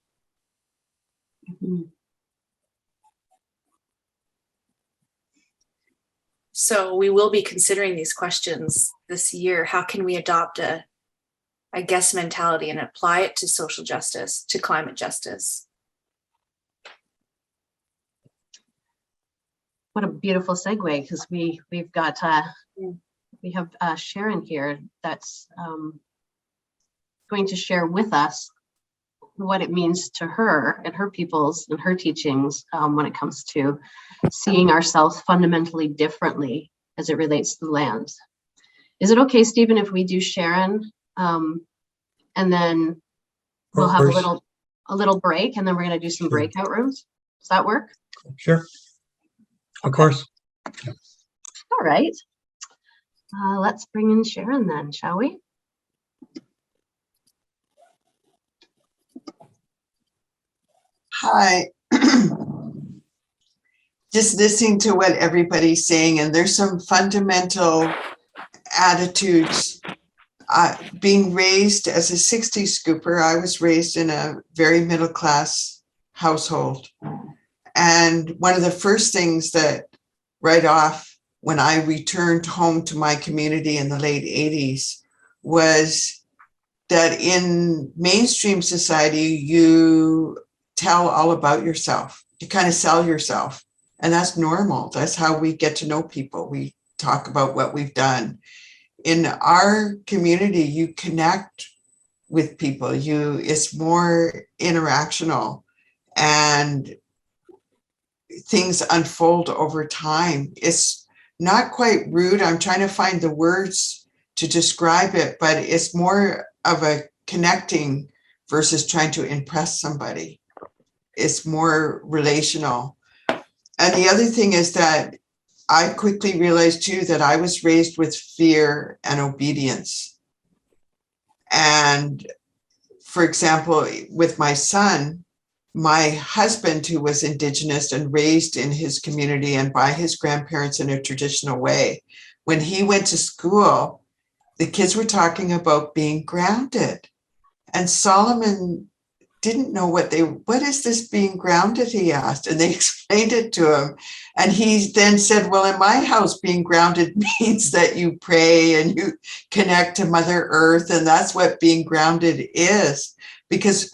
Mm-hmm. So we will be considering these questions this year. How can we adopt a guest mentality and apply it to social justice, to climate justice? What a beautiful segue, because we've got we have Sharon here that's going to share with us what it means to her and her peoples and her teachings when it comes to seeing ourselves fundamentally differently as it relates to the lands. Is it okay, Stephen, if we do Sharon and then we'll have course. a little break, and then we're going to do some Sure. breakout rooms. Does that work? Sure. Of Okay. course. All right. Let's bring in Sharon then, shall we? Hi. Just listening to what everybody's saying, and there's some fundamental attitudes. Being raised as a 60s scooper, I was raised in a very middle class household. And one of the first things that right off when I returned home to my community in the late 80s was that in mainstream society, you tell all about yourself. You kind of sell yourself. And that's normal. That's how we get to know people. We talk about what we've done. In our community, you connect with people. It's more interactional, and things unfold over time. It's not quite rude. I'm trying to find the words to describe it, but it's more of a connecting versus trying to impress somebody. It's more relational. And the other thing is that I quickly realized too that I was raised with fear and obedience. And for example, with my son, my husband, who was Indigenous and raised in his community and by his grandparents in a traditional way, when he went to school, the kids were talking about being grounded. And Solomon didn't know what is this being grounded, he asked, and they explained it to him. And he then said, well, in my house, being grounded means that you pray and you connect to Mother Earth. And that's what being grounded is, because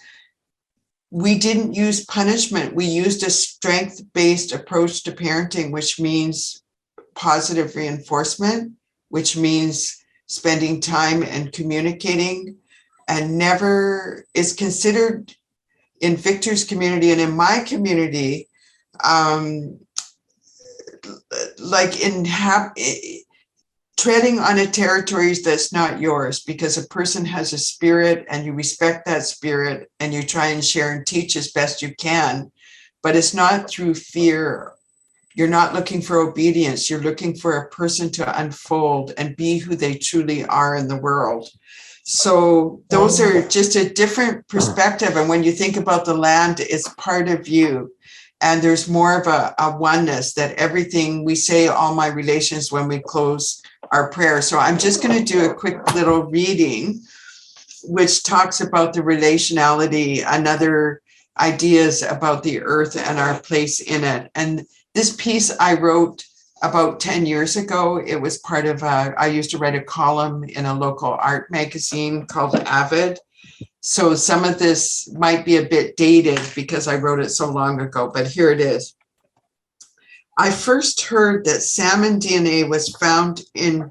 we didn't use punishment. We used a strength-based approach to parenting, which means positive reinforcement, which means spending time and communicating, and never is considered in Victor's community and in my community, like treading on a territory that's not yours, because a person has a spirit and you respect that spirit and you try and share and teach as best you can, but it's not through fear. You're not looking for obedience. You're looking for a person to unfold and be who they truly are in the world. So those are just a different perspective. And when you think about the land, it's part of you. And there's more of a oneness, that everything we say, all my relations, when we close our prayer. So I'm just going to do a quick little reading, which talks about the relationality and other ideas about the earth and our place in it. And this piece I wrote about 10 years ago. It was part of I used to write a column in a local art magazine called Avid. So some of this might be a bit dated because I wrote it so long ago, but here it is. I first heard that salmon DNA was found in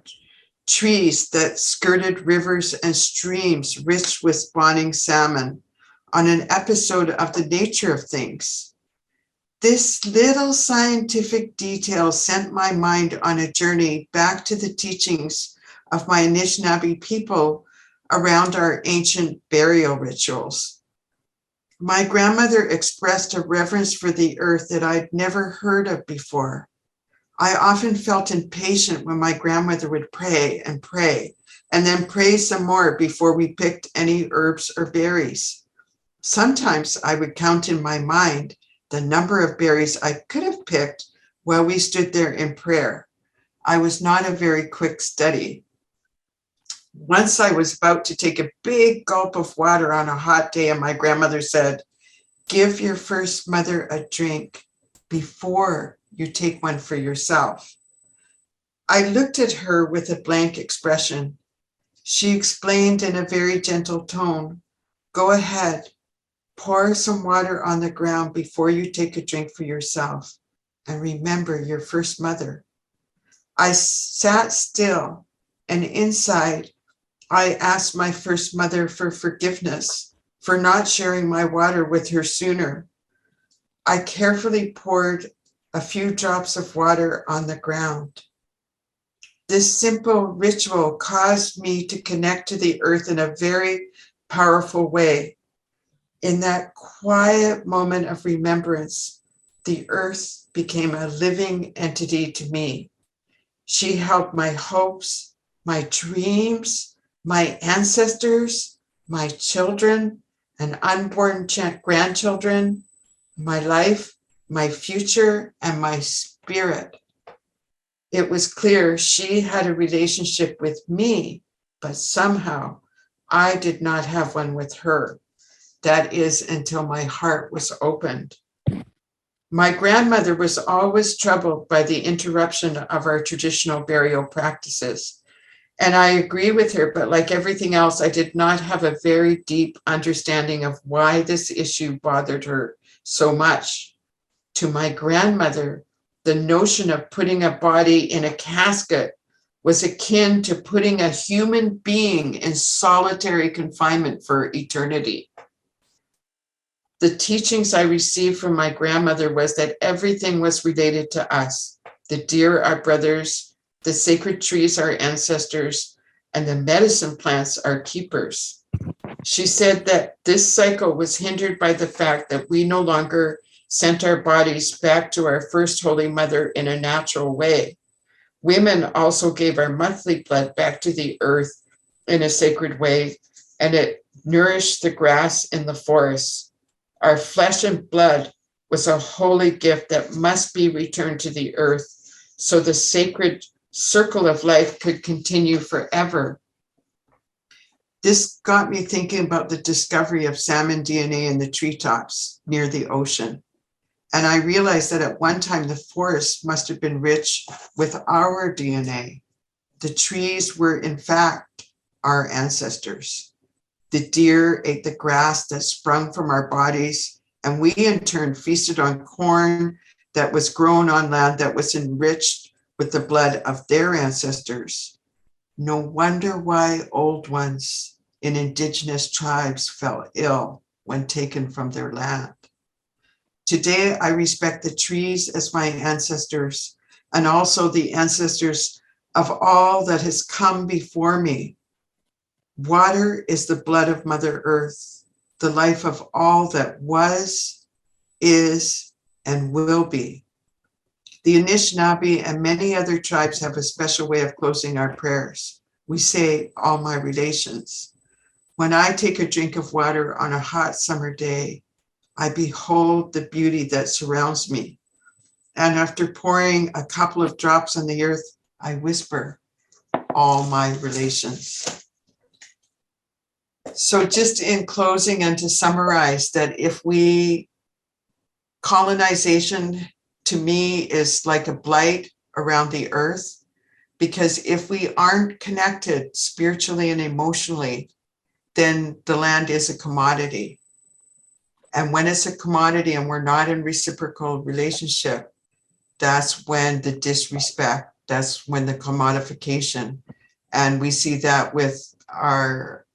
trees that skirted rivers and streams rich with spawning salmon on an episode of The Nature of Things. This little scientific detail sent my mind on a journey back to the teachings of my Anishinaabe people around our ancient burial rituals. My grandmother expressed a reverence for the earth that I'd never heard of before. I often felt impatient when my grandmother would pray and then pray some more before we picked any herbs or berries. Sometimes I would count in my mind the number of berries I could have picked while we stood there in prayer. I was not a very quick study. Once I was about to take a big gulp of water on a hot day, and my grandmother said, "Give your first mother a drink before you take one for yourself." I looked at her with a blank expression. She explained in a very gentle tone, "Go ahead. Pour some water on the ground before you take a drink for yourself, and remember your first mother." I sat still, and inside, I asked my first mother for forgiveness for not sharing my water with her sooner. I carefully poured a few drops of water on the ground. This simple ritual caused me to connect to the earth in a very powerful way. In that quiet moment of remembrance, the earth became a living entity to me. She held my hopes, my dreams, my ancestors, my children and unborn grandchildren, my life, my future, and my spirit. It was clear she had a relationship with me, but somehow I did not have one with her. That is until my heart was opened. My grandmother was always troubled by the interruption of our traditional burial practices. And I agree with her, but like everything else, I did not have a very deep understanding of why this issue bothered her so much. To my grandmother, the notion of putting a body in a casket was akin to putting a human being in solitary confinement for eternity. The teachings I received from my grandmother was that everything was related to us. The deer, our brothers, the sacred trees, our ancestors, and the medicine plants, our keepers. She said that this cycle was hindered by the fact that we no longer sent our bodies back to our first Holy Mother in a natural way. Women also gave our monthly blood back to the earth in a sacred way, and it nourished the grass in the forests. Our flesh and blood was a holy gift that must be returned to the earth so the sacred circle of life could continue forever. This got me thinking about the discovery of salmon DNA in the treetops near the ocean. And I realized that at one time the forest must have been rich with our DNA. The trees were, in fact, our ancestors. The deer ate the grass that sprung from our bodies, and we in turn feasted on corn that was grown on land that was enriched with the blood of their ancestors. No wonder why old ones in indigenous tribes fell ill when taken from their land. Today, I respect the trees as my ancestors and also the ancestors of all that has come before me. Water is the blood of Mother Earth, the life of all that was, is, and will be. The Anishinaabe and many other tribes have a special way of closing our prayers. We say, all my relations. When I take a drink of water on a hot summer day, I behold the beauty that surrounds me. And after pouring a couple of drops on the earth, I whisper, all my relations. So just in closing and to summarize that colonization to me is like a blight around the earth, because if we aren't connected spiritually and emotionally, then the land is a commodity. And when it's a commodity and we're not in reciprocal relationship, that's when the disrespect, that's when the commodification. And we see that with our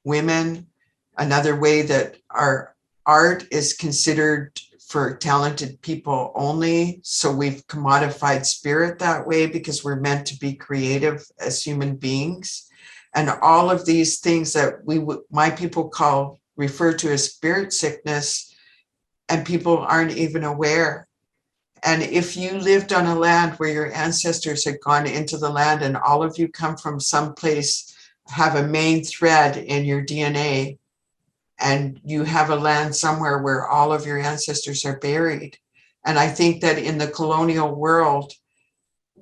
women. Another way that our art is considered for talented people only. So we've commodified spirit that way because we're meant to be creative as human beings. And all of these things that my people refer to as spirit sickness, and people aren't even aware. And if you lived on a land where your ancestors had gone into the land and all of you come from someplace, have a main thread in your DNA, and you have a land somewhere where all of your ancestors are buried. And I think that in the colonial world,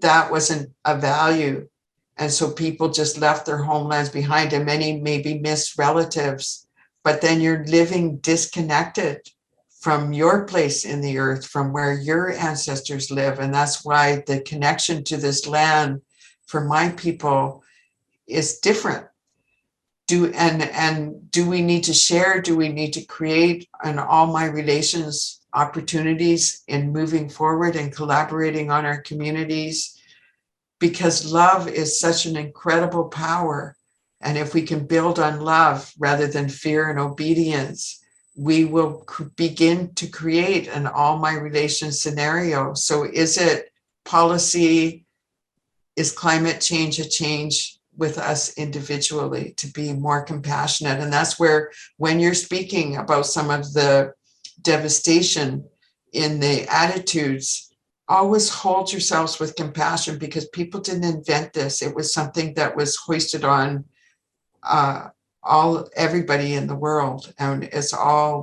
that wasn't a value. And so people just left their homelands behind, and many maybe missed relatives, but then you're living disconnected from your place in the earth, from where your ancestors live. And that's why the connection to this land for my people is different. Do we need to share? Do we need to create an all my relations opportunities in moving forward and collaborating on our communities? Because love is such an incredible power. And if we can build on love rather than fear and obedience, we will begin to create an all my relations scenario. So is it policy? Is climate change a change with us individually to be more compassionate. And that's where, when you're speaking about some of the devastation in the attitudes, always hold yourselves with compassion, because people didn't invent this. It was something that was hoisted on everybody in the world, and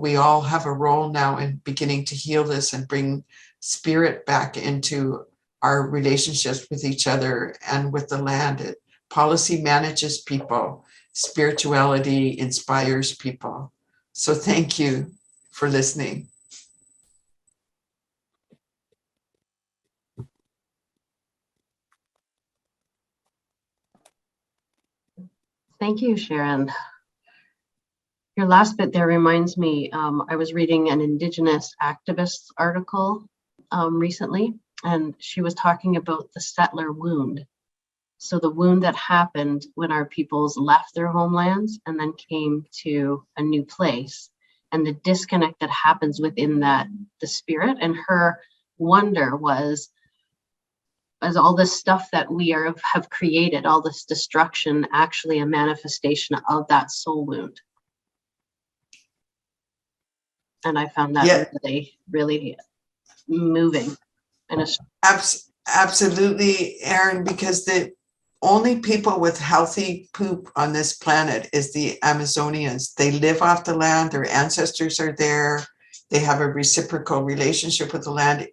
we all have a role now in beginning to heal this and bring spirit back into our relationships with each other and with the land. Policy manages people, spirituality inspires people. So thank you for listening. Thank you, Sharon. Your last bit there reminds me, I was reading an Indigenous activist article recently, and she was talking about the settler wound. So the wound that happened when our peoples left their homelands and then came to a new place, and the disconnect that happens within that, the spirit. And her wonder was, as all this stuff that we have created, all this destruction, actually a manifestation of that soul wound. And I found that really, really moving. And absolutely, Erin, because the only people with healthy poop on this planet is the Amazonians. They live off the land, their ancestors are there, they have a reciprocal relationship with the land,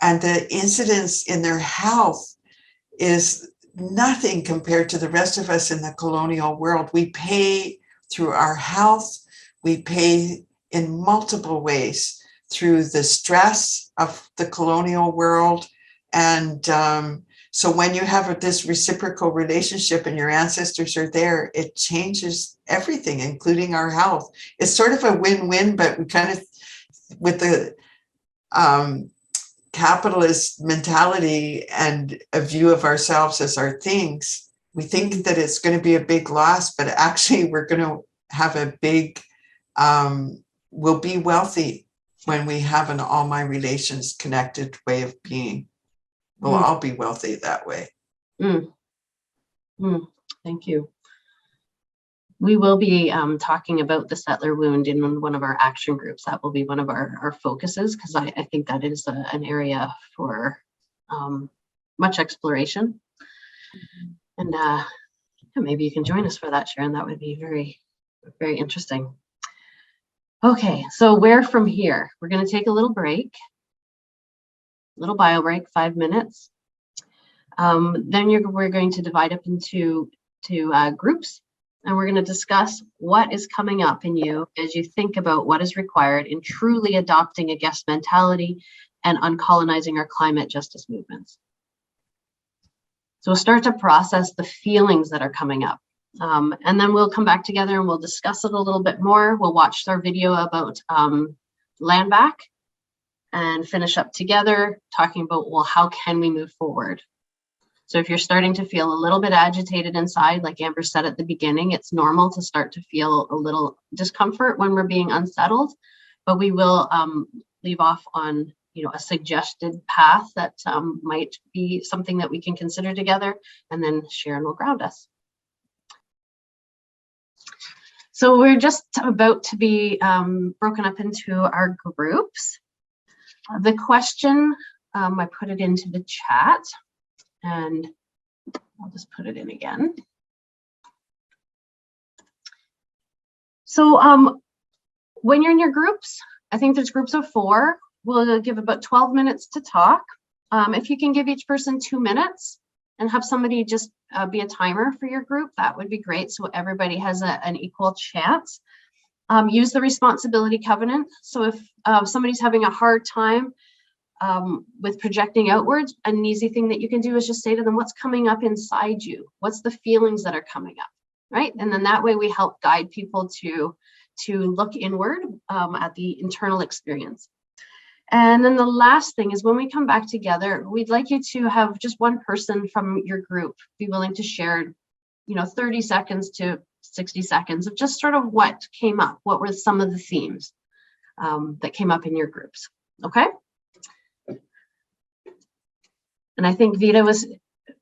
and the incidence in their health is nothing compared to the rest of us in the colonial world. We pay through our health, we pay in multiple ways through the stress of the colonial world. And so when you have this reciprocal relationship and your ancestors are there, it changes everything, including our health. It's sort of a win-win, but we kind of, with the capitalist mentality and a view of ourselves as our things, we think that it's going to be a big loss, but actually we're going to have a big, we'll be wealthy when we have an all my relations connected way of being. We'll all be wealthy that way. Thank you. We will be talking about the settler wound in one of our action groups. That will be one of our focuses, because I think that is an area for much exploration. And maybe you can join us for that, Sharon. That would be very, very interesting. Okay, so where from here? We're going to take a little break, little bio break, 5 minutes. Then we're going to divide up into groups, and we're going to discuss what is coming up in you as you think about what is required in truly adopting a guest mentality and uncolonizing our climate justice movements. So we'll start to process the feelings that are coming up. And then we'll come back together and we'll discuss it a little bit more. We'll watch our video about land back and finish up together talking about, well, how can we move forward? So if you're starting to feel a little bit agitated inside, like Amber said at the beginning, it's normal to start to feel a little discomfort when we're being unsettled, but we will leave off on a suggested path that might be something that we can consider together, and then Sharon will ground us. So we're just about to be broken up into our groups. The question, I put it into the chat, and I'll just put it in again. So when you're in your groups, I think there's groups of 4. We'll give about 12 minutes to talk. If you can give each person 2 minutes and have somebody just be a timer for your group, that would be great, so everybody has an equal chance. Use the responsibility covenant. So if somebody's having a hard time with projecting outwards, an easy thing that you can do is just say to them, what's coming up inside you? What's the feelings that are coming up, right? And then that way we help guide people to look inward at the internal experience. And then the last thing is, when we come back together, we'd like you to have just one person from your group be willing to share, 30 seconds to 60 seconds of just sort of what came up. What were some of the themes that came up in your groups? Okay. And I think Vita was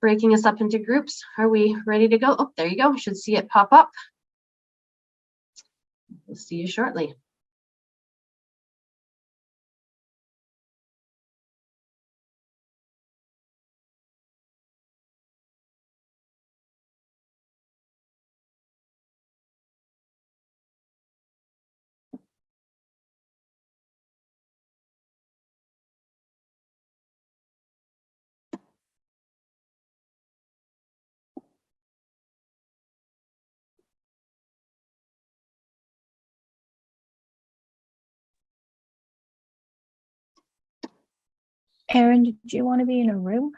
breaking us up into groups. Are we ready to go? Oh, there you go. Should see it pop up. We'll see you shortly. Erin, did you want to be in a room?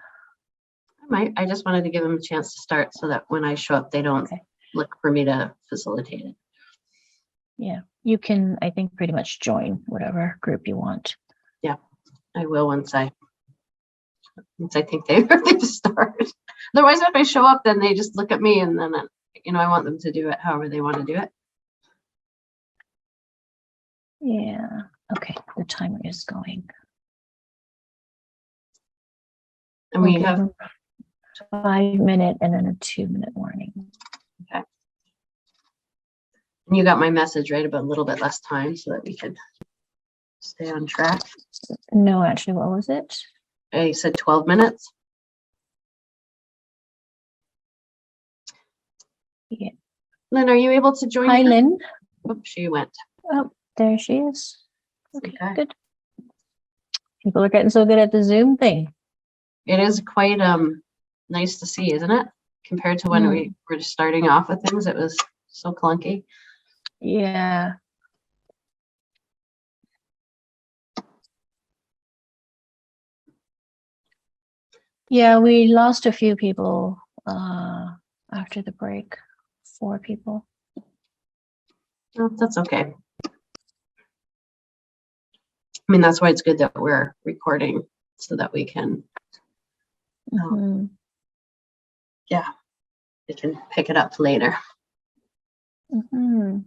I just wanted to give them a chance to start so that when I show up, they don't Okay. look for me to facilitate it. Yeah, you can, I think, pretty much join whatever group you want. I will once I think they're ready to start. Otherwise, if I show up, then they just look at me and then, I want them to do it however they want to do it. Yeah. Okay, the timer is going. And we Okay, have, a 5-minute and then a 2-minute warning. and you got my message, right, about a little bit less time so that we could stay on track. No, actually, what was it? I said 12 minutes. Yeah. Lynn, are you able to join? Hi, Lynn. Oops, she went. Oh, there she is. Okay, Okay. good. People are getting so good at the Zoom thing. It is quite nice to see, isn't it? Compared to when we were just starting off with things, it was so clunky. Yeah. Yeah, we lost a few people after the break. 4 people. Well, that's okay. I mean, that's why it's good that we're recording so that we can, Mhm. we can pick it up later. Mhm.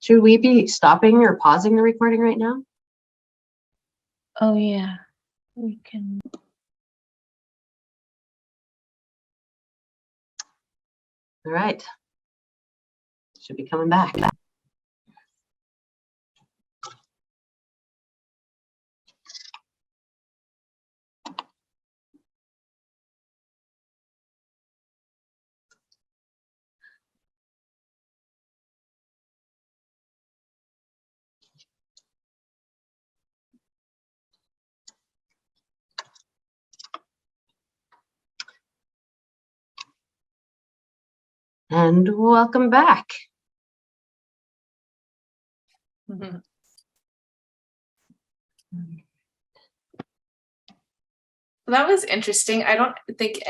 Should we be stopping or pausing the recording right now? Oh, yeah, we can. All right. Should be coming back. And welcome back. Mhm. That was interesting. I don't think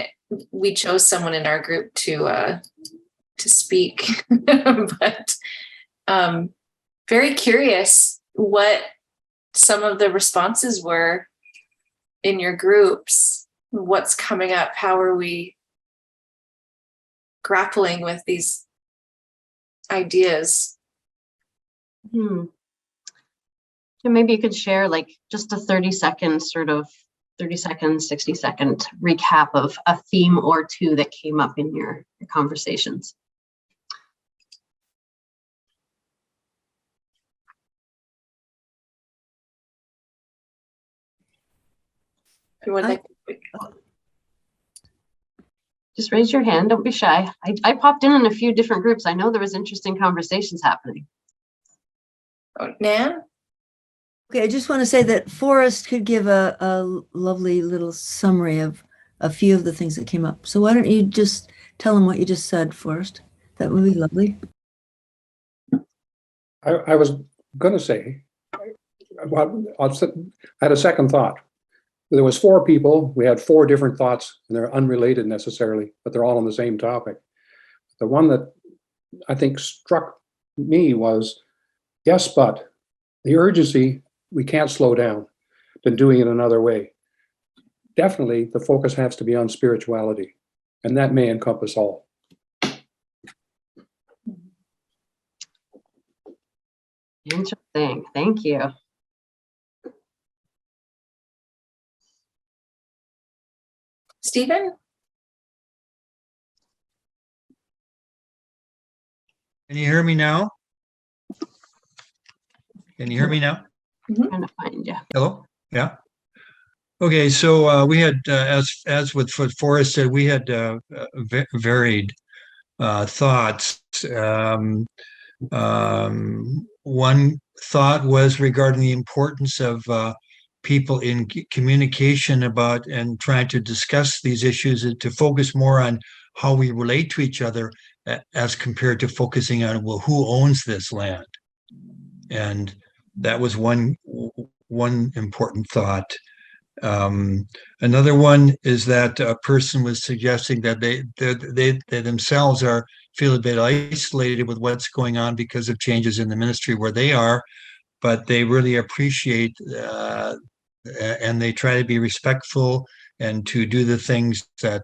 we chose someone in our group to speak, but very curious what some of the responses were in your groups. What's coming up? How are we grappling with these ideas? And maybe you could share like just a 30-second 60-second recap of a theme or two that came up in your conversations. You want that? Just raise your hand, don't be shy. I popped in a few different groups. I know there was interesting conversations happening. Oh, Nan? Okay, I just want to say that Forrest could give a lovely little summary of a few of the things that came up. So why don't you just tell him what you just said, Forrest? That would be lovely. I was going to say, well, I had a second thought. There was 4 people. We had 4 different thoughts, and they're unrelated necessarily, but they're all on the same topic. The one that I think struck me was, yes, but the urgency, we can't slow down than doing it another way. Definitely, the focus has to be on spirituality, and that may encompass all. Interesting, thank you. Stephen? Can you hear me now? Can you hear me now? Trying to find you. Hello? Yeah. Okay, so we had, as with Forrest said, we had varied thoughts. One thought was regarding the importance of people in communication about and trying to discuss these issues and to focus more on how we relate to each other as compared to focusing on, well, who owns this land? And that was one important thought. Another one is that a person was suggesting that they themselves feel a bit isolated with what's going on because of changes in the ministry where they are, but they really appreciate and they try to be respectful and to do the things that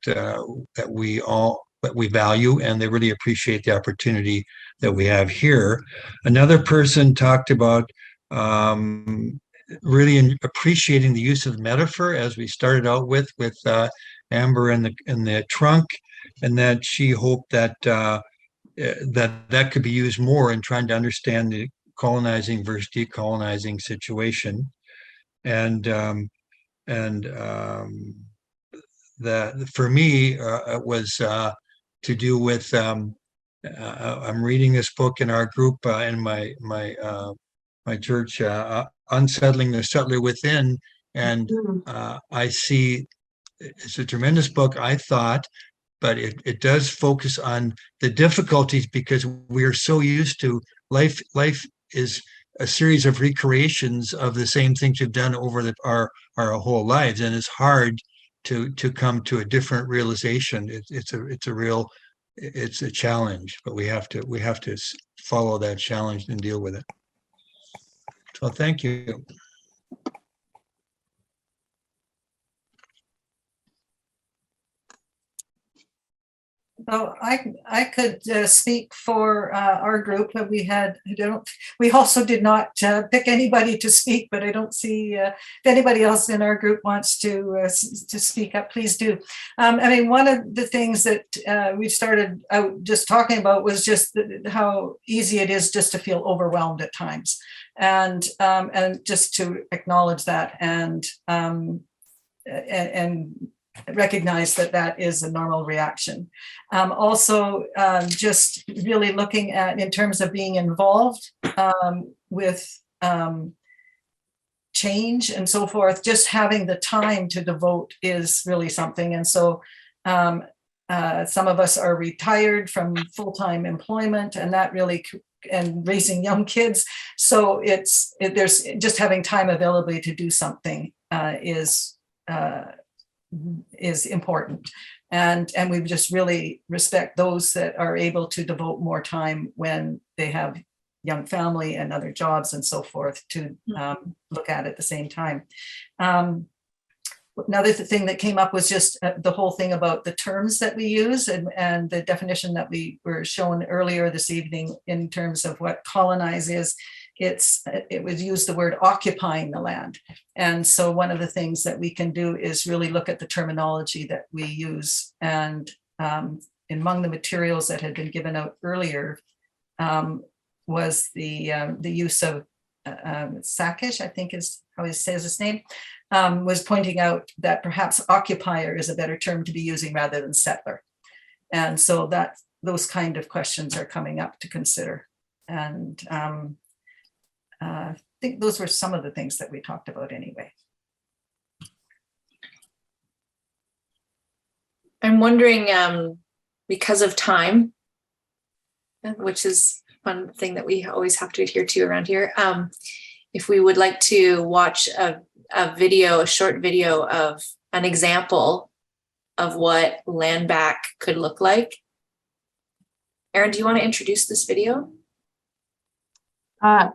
we value, and they really appreciate the opportunity that we have here. Another person talked about really appreciating the use of metaphor, as we started out with Amber in the trunk, and that she hoped that that could be used more in trying to understand the colonizing versus decolonizing situation. And that for me it was to do with I'm reading this book in our group in my church, Unsettling the Settler Within, and I see it's a tremendous book, I thought, but it does focus on the difficulties because we are so used to life. Life is a series of recreations of the same things we've done over our whole lives, and it's hard to come to a different realization. It's a challenge, but we have to follow that challenge and deal with it. So thank you. So I could speak for our group. We also did not pick anybody to speak, but I don't see if anybody else in our group wants to speak up, please do. I mean, one of the things that we started out just talking about was just how easy it is just to feel overwhelmed at times, and just to acknowledge that and recognize that that is a normal reaction. Also, just really looking at, in terms of being involved with change and so forth, just having the time to devote is really something. And so some of us are retired from full-time employment, and that really, and raising young kids. So there's just having time availability to do something is important, and we just really respect those that are able to devote more time when they have young family and other jobs and so forth to look at the same time. Another thing that came up was just the whole thing about the terms that we use and the definition that we were shown earlier this evening in terms of what colonize is. It would use the word occupying the land. And so one of the things that we can do is really look at the terminology that we use. And among the materials that had been given out earlier was the use of Sakish, I think is how he says his name, was pointing out that perhaps occupier is a better term to be using rather than settler. And so that those kind of questions are coming up to consider. And I think those were some of the things that we talked about anyway. I'm wondering, because of time, which is one thing that we always have to adhere to around here, if we would like to watch a short video of an example of what land back could look like. Erin, do you want to introduce this video?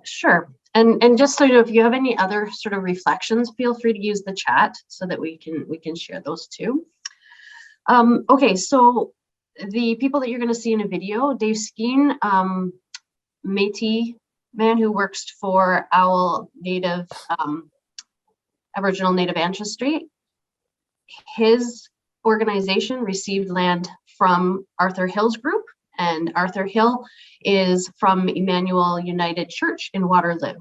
Sure. And just so you know, if you have any other sort of reflections, feel free to use the chat so that we can share those too. Okay, so the people that you're going to see in a video, Dave Skeen, Métis man who works for Owl Native, Aboriginal Native Ancestry. His organization received land from Arthur Hill's group, and Arthur Hill is from Emmanuel United Church in Waterloo.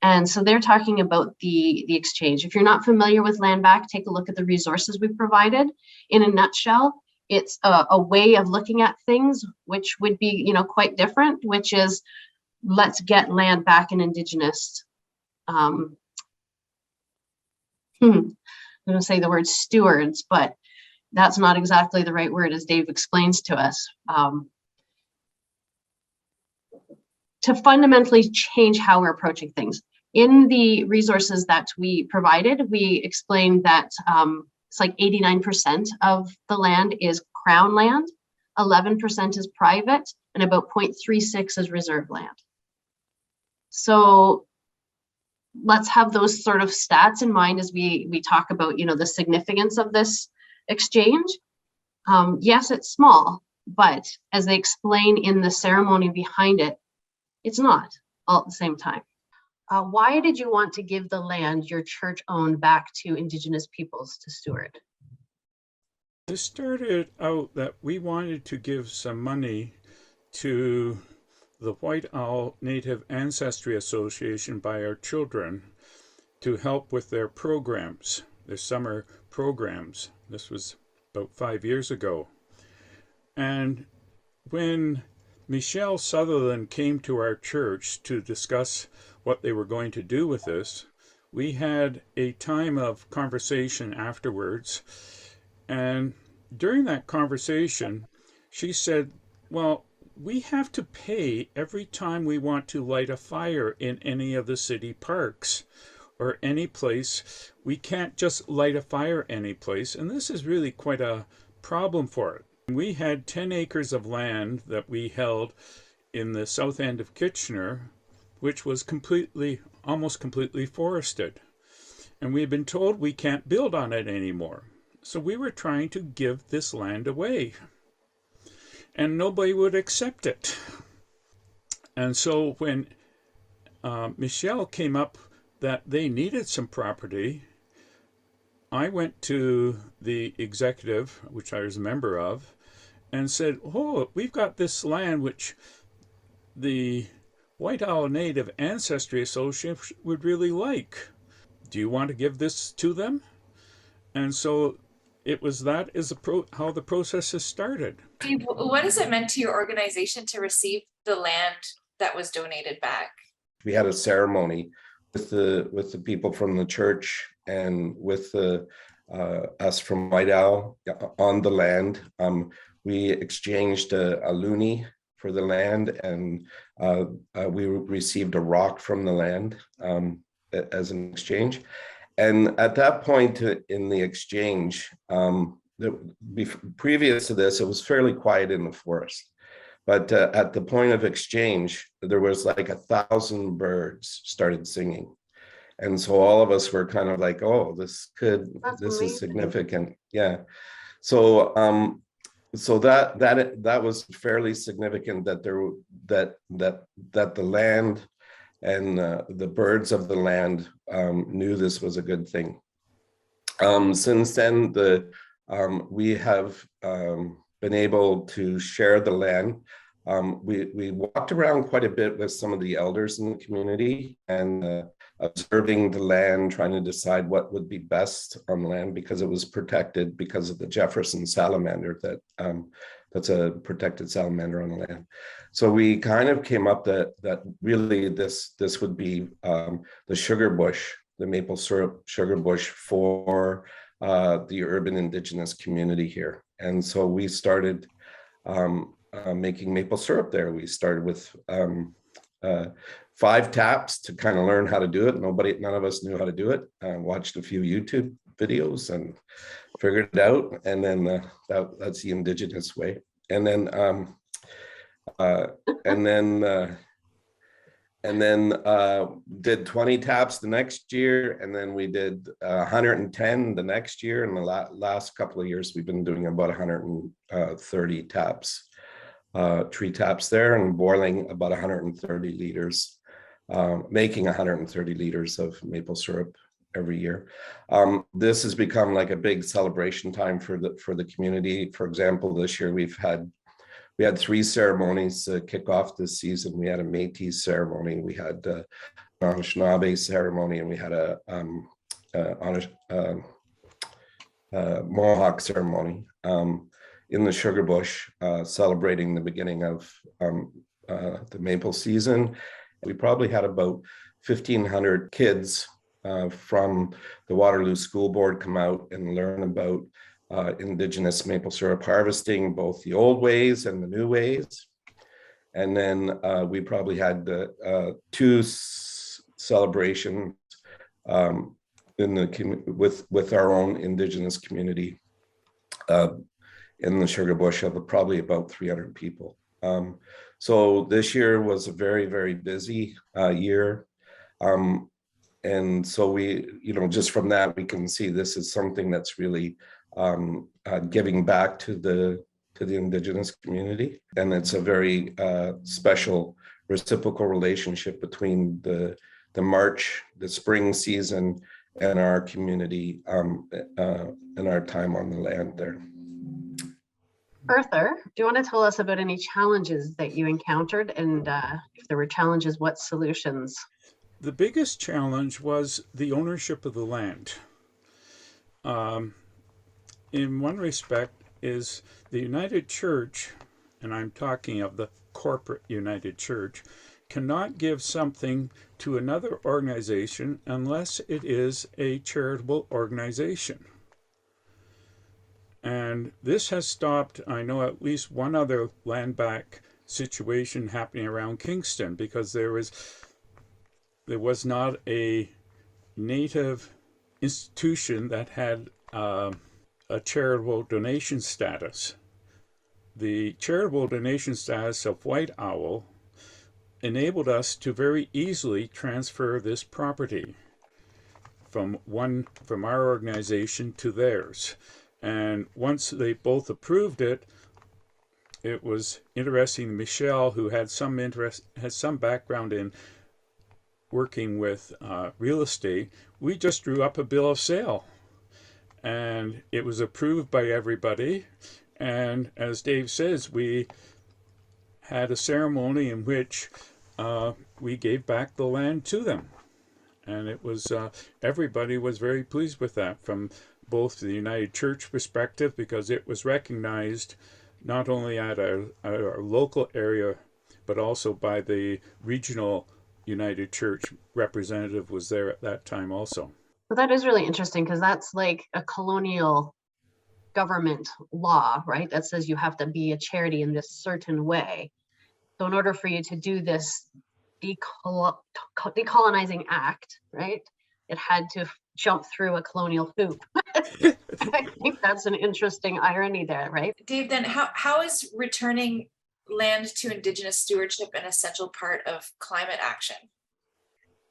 And so they're talking about the exchange. If you're not familiar with land back, take a look at the resources we've provided. In a nutshell, it's a way of looking at things which would be, quite different, which is let's get land back in Indigenous. I'm going to say the word stewards, but that's not exactly the right word, as Dave explains to us. To fundamentally change how we're approaching things. In the resources that we provided, we explained that it's like 89% of the land is Crown land, 11% is private, and about 0.36 is reserve land. So let's have those sort of stats in mind as we talk about, the significance of this exchange. Yes, it's small, but as they explain in the ceremony behind it, it's not all at the same time. Why did you want to give the land your church owned back to Indigenous peoples to steward? It started out that we wanted to give some money to the White Owl Native Ancestry Association by our children to help with their programs, their summer programs. This was about 5 years ago. And when Michelle Sutherland came to our church to discuss what they were going to do with this, we had a time of conversation afterwards. And during that conversation, she said, well, we have to pay every time we want to light a fire in any of the city parks or any place. We can't just light a fire any place. And this is really quite a problem for it. We had 10 acres of land that we held in the south end of Kitchener, which was almost completely forested. And we had been told we can't build on it anymore. So we were trying to give this land away. And nobody would accept it. And so when Michelle came up that they needed some property, I went to the executive, which I was a member of, and said, oh, we've got this land which the White Owl Native Ancestry Association would really like. Do you want to give this to them? And so that is how the process has started. What has it meant to your organization to receive the land that was donated back? We had a ceremony with the people from the church and with us from White Owl on the land. We exchanged a loonie for the land, and we received a rock from the land as an exchange. And at that point in the exchange, previous to this, it was fairly quiet in the forest. But at the point of exchange, there was like 1,000 birds started singing. And so all of us were kind of like, oh, this is significant. Yeah. So that was fairly significant that that the land and the birds of the land knew this was a good thing. Since then, we have been able to share the land. We walked around quite a bit with some of the elders in the community and observing the land, trying to decide what would be best on the land because it was protected because of the Jefferson salamander that's a protected salamander on the land. So we kind of came up that really this would be the sugar bush, the maple syrup sugar bush for the urban Indigenous community here. And so we started making maple syrup there. We started with 5 taps to kind of learn how to do it. None of us knew how to do it. Watched a few YouTube videos and figured it out. And then that's the Indigenous way. And then did 20 taps the next year, and then we did 110 the next year. And the last couple of years, we've been doing about 130 taps, 3 taps there, and boiling about 130 liters, making 130 liters of maple syrup every year. This has become like a big celebration time for the community. For example, this year we had 3 ceremonies to kick off this season. We had a Métis ceremony, we had an Anishinaabe ceremony, and we had a Mohawk ceremony in the Sugar Bush, celebrating the beginning of the maple season. We probably had about 1,500 kids from the Waterloo School Board come out and learn about Indigenous maple syrup harvesting, both the old ways and the new ways. And then we probably had 2 celebrations with our own Indigenous community in the Sugar Bush of probably about 300 people. So this year was a very, very busy year. And so we, just from that, we can see this is something that's really giving back to the Indigenous community. And it's a very special reciprocal relationship between the March, the spring season, and our community and our time on the land there. Arthur, do you want to tell us about any challenges that you encountered? And if there were challenges, what solutions? The biggest challenge was the ownership of the land. In one respect is the United Church, and I'm talking of the corporate United Church, cannot give something to another organization unless it is a charitable organization. And this has stopped, I know, at least one other land back situation happening around Kingston, because there was not a native institution that had a charitable donation status. The charitable donation status of White Owl enabled us to very easily transfer this property from our organization to theirs. And once they both approved it, it was interesting. Michelle, who had some background in working with real estate, we just drew up a bill of sale, and it was approved by everybody. And as Dave says, we had a ceremony in which we gave back the land to them, and it was everybody was very pleased with that, from both the United Church perspective, because it was recognized not only at our local area, but also by the regional United Church representative was there at that time also. Well, that is really interesting, because that's like a colonial government law, right? That says you have to be a charity in this certain way. So in order for you to do this decolonizing act, right, it had to jump through a colonial hoop. I think that's an interesting irony there, right? Dave, then how is returning land to Indigenous stewardship an essential part of climate action?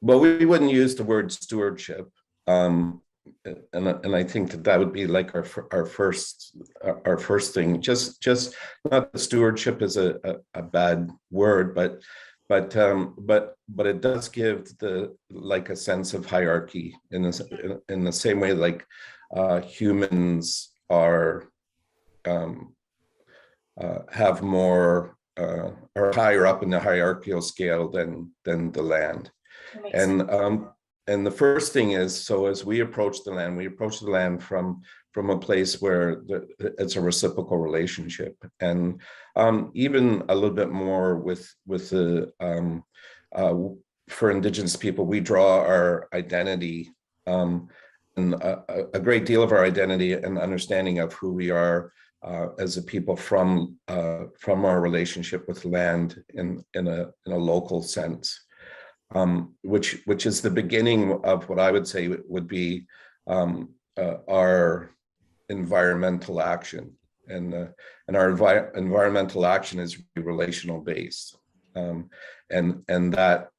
Well, we wouldn't use the word stewardship, and I think that would be like our first thing. Just not that stewardship is a bad word, but it does give a sense of hierarchy in the same way like humans are have more are higher up in the hierarchical scale than the land. And the first thing is, so as we approach the land from a place where it's a reciprocal relationship, and even a little bit more with the for Indigenous people, we draw our identity, and a great deal of our identity and understanding of who we are as a people from our relationship with land in a local sense. Which is the beginning of what I would say would be our environmental action, and our environmental action is relational based, and that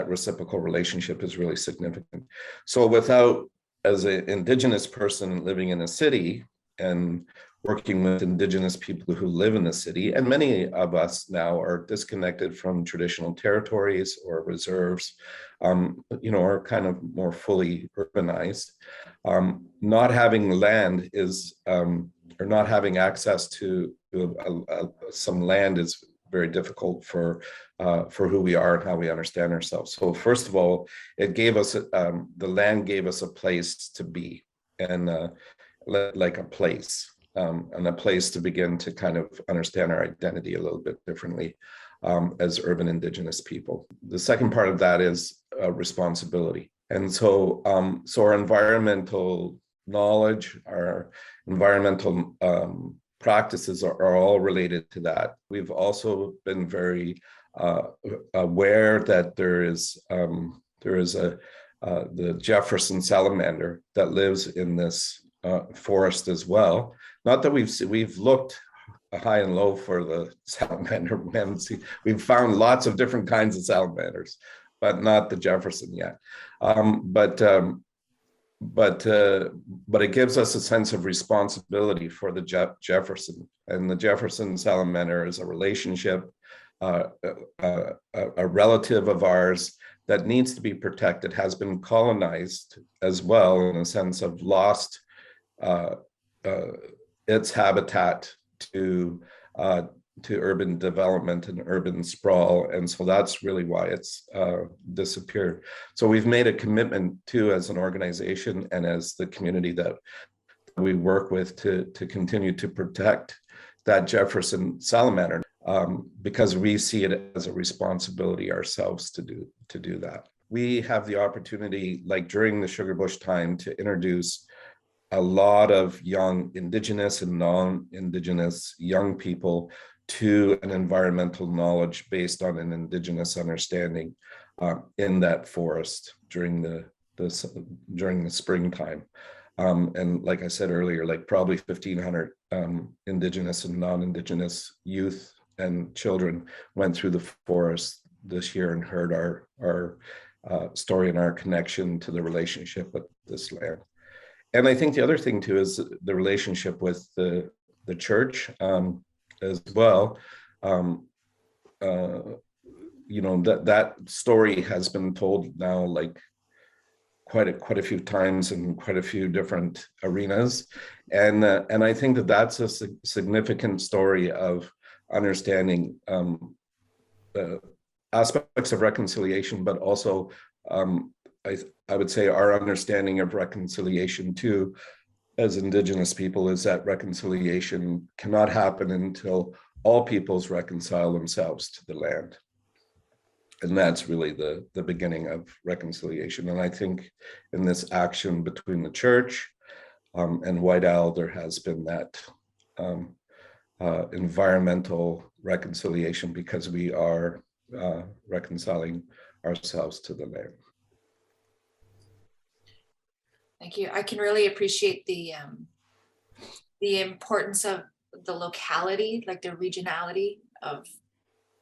reciprocal relationship is really significant. So without, as an Indigenous person living in a city and working with Indigenous people who live in the city. And many of us now are disconnected from traditional territories or reserves, are kind of more fully urbanized. Not having land is, or not having access to some land is very difficult for who we are and how we understand ourselves. So first of all, it gave us, the land gave us a place to be, and like a place, and a place to begin to kind of understand our identity a little bit differently as urban Indigenous people. The second part of that is responsibility. And so, our environmental knowledge, our environmental practices are all related to that. We've also been very aware that there is the Jefferson salamander that lives in this forest as well. Not that we've looked high and low for the salamander. We've found lots of different kinds of salamanders, but not the Jefferson yet. But it gives us a sense of responsibility for the Jefferson. And the Jefferson salamander is a relationship, a relative of ours that needs to be protected, has been colonized as well, in a sense of lost its habitat to urban development and urban sprawl. And so that's really why it's disappeared. So we've made a commitment to, as an organization and as the community that we work with, to continue to protect that Jefferson salamander, because we see it as a responsibility ourselves to do that. We have the opportunity, like during the Sugar Bush time, to introduce a lot of young Indigenous and non-Indigenous young people to an environmental knowledge based on an Indigenous understanding in that forest during the springtime. And like I said earlier, like probably 1,500 Indigenous and non-Indigenous youth and children went through the forest this year and heard our story and our connection to the relationship with this land. And I think the other thing too is the relationship with the church as well. That story has been told now like quite a few times in quite a few different arenas, and I think that that's a significant story of understanding aspects of reconciliation, but also I would say our understanding of reconciliation too, as Indigenous people, is that reconciliation cannot happen until all peoples reconcile themselves to the land. And that's really the beginning of reconciliation. And I think in this action between the church and White Owl, there has been that environmental reconciliation, because we are reconciling ourselves to the land. Thank you. I can really appreciate the importance of the locality, like the regionality of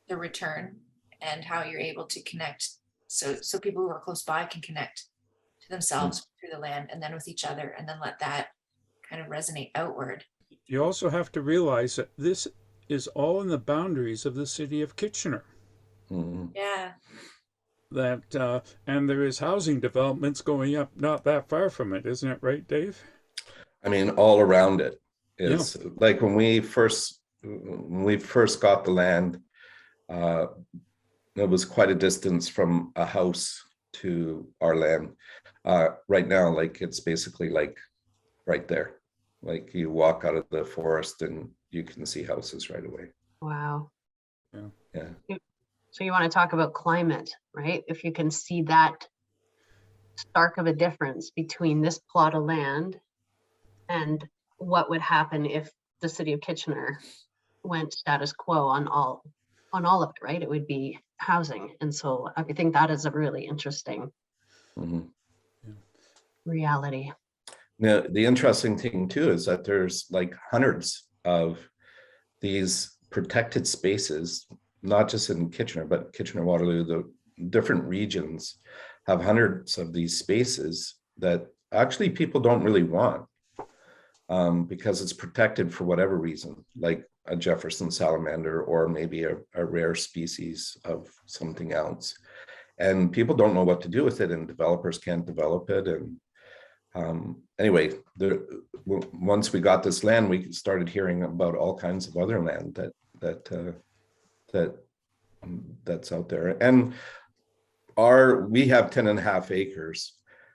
the return, and how you're able to connect. So people who are close by can connect to themselves through the land, and then with each other, and then let that kind of resonate outward. You also have to realize that this is all in the boundaries of the city of Kitchener. Mm-hmm. Yeah. That and there is housing developments going up not that far from it, isn't it right, Dave? I mean, all around it is like when we first got the land, it was quite a distance from a house to our land. Right now, like it's basically like right there. Like you walk out of the forest and you can see houses right away. Wow. Yeah. So you want to talk about climate, right? If you can see that stark of a difference between this plot of land and what would happen if the city of Kitchener went status quo on all of it, right? It would be housing. And so I think that is a really interesting reality. Now, the interesting thing too is that there's like hundreds of these protected spaces, not just in Kitchener, but Kitchener, Waterloo, the different regions have hundreds of these spaces that actually people don't really want. because it's protected for whatever reason, like a Jefferson salamander or maybe a rare species of something else. And people don't know what to do with it, and developers can't develop it. And anyway, once we got this land, we started hearing about all kinds of other land that's out there. And we have 10.5 acres,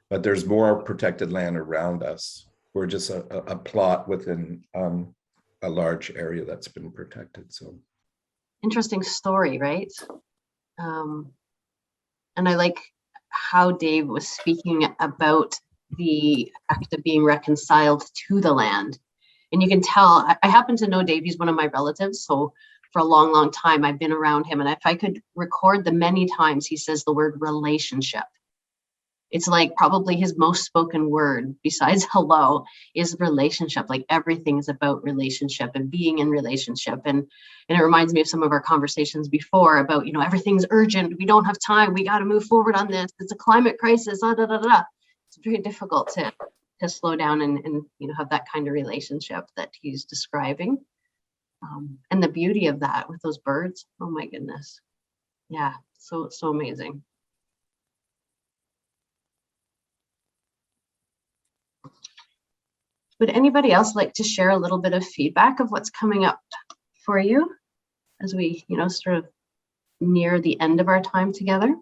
but there's more protected land around us. We're just a plot within a large area that's been protected. So Interesting story, right? And I like how Dave was speaking about the act of being reconciled to the land. And you can tell, I happen to know Dave, he's one of my relatives. So for a long, long time, I've been around him. And if I could record the many times he says the word relationship, it's like probably his most spoken word besides hello is relationship. Like everything is about relationship and being in relationship. And it reminds me of some of our conversations before about, you know, everything's urgent. We don't have time. We got to move forward on this. It's a climate crisis. It's very difficult to slow down and you know, have that kind of relationship that he's describing. And the beauty of that with those birds. Oh my goodness. Yeah. So amazing. Would anybody else like to share a little bit of feedback of what's coming up for you as we, you know, sort of near the end of our time together?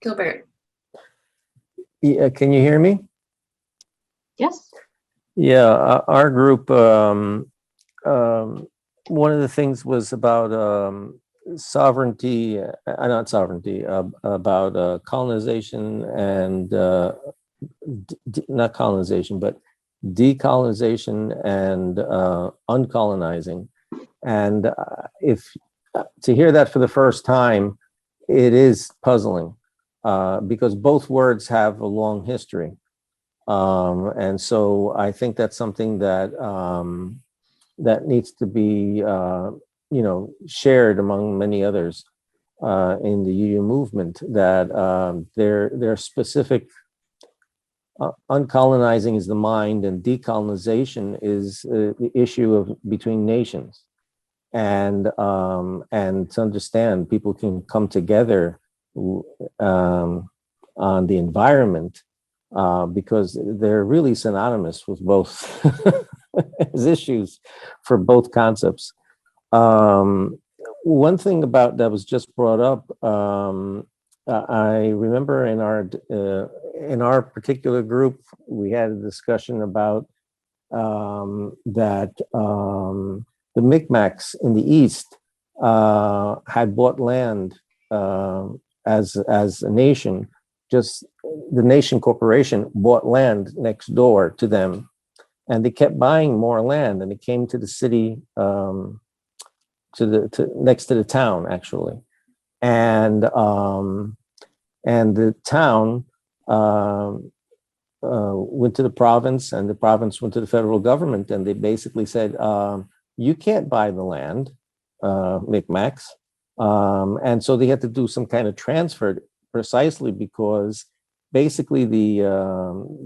Gilbert. Yeah, can you hear me? Yes. Yeah, our group, one of the things was about sovereignty, not sovereignty, about colonization and not colonization, but decolonization and uncolonizing. And if to hear that for the first time, it is puzzling because both words have a long history. And so I think that's something that that needs to be, you know, shared among many others in the UU movement. That they're specific. Uncolonizing is the mind, and decolonization is the issue of between nations. And to understand, people can come together on the environment. Because they're really synonymous with both as issues for both concepts. One thing about that was just brought up, I remember in our particular group, we had a discussion about that the Micmacs in the East had bought land as a nation. Just the nation corporation bought land next door to them, and they kept buying more land, and it came to the city, next to the town actually, and the town went to the province, and the province went to the federal government, and they basically said, "You can't buy the land, Micmacs," and so they had to do some kind of transfer. Precisely because basically the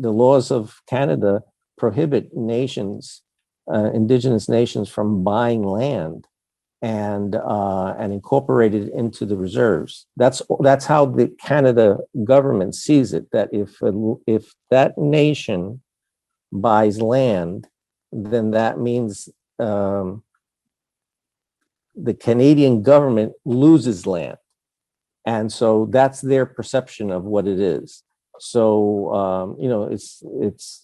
laws of Canada prohibit nations, indigenous nations, from buying land and incorporate it into the reserves. That's how the Canada government sees it. That if that nation buys land, then that means the Canadian government loses land. And so that's their perception of what it is. So, you know, it's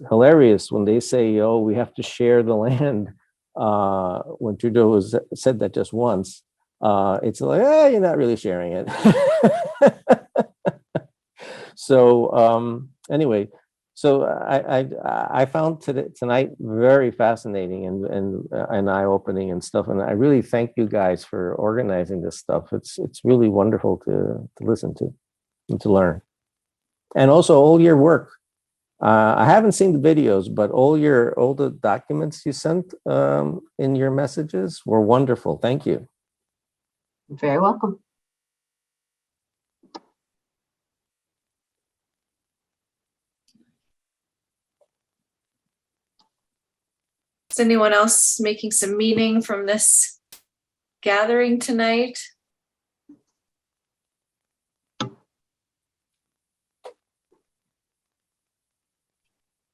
hilarious when they say, oh, we have to share the land. When Trudeau said that just once, it's like, you're not really sharing it. So anyway, so I found tonight very fascinating and eye-opening and stuff. And I really thank you guys for organizing this stuff. It's really wonderful to listen to and to learn. And also all your work. I haven't seen the videos, but all the documents you sent in your messages were wonderful. Thank you. You're very welcome. Is anyone else making some meaning from this gathering tonight?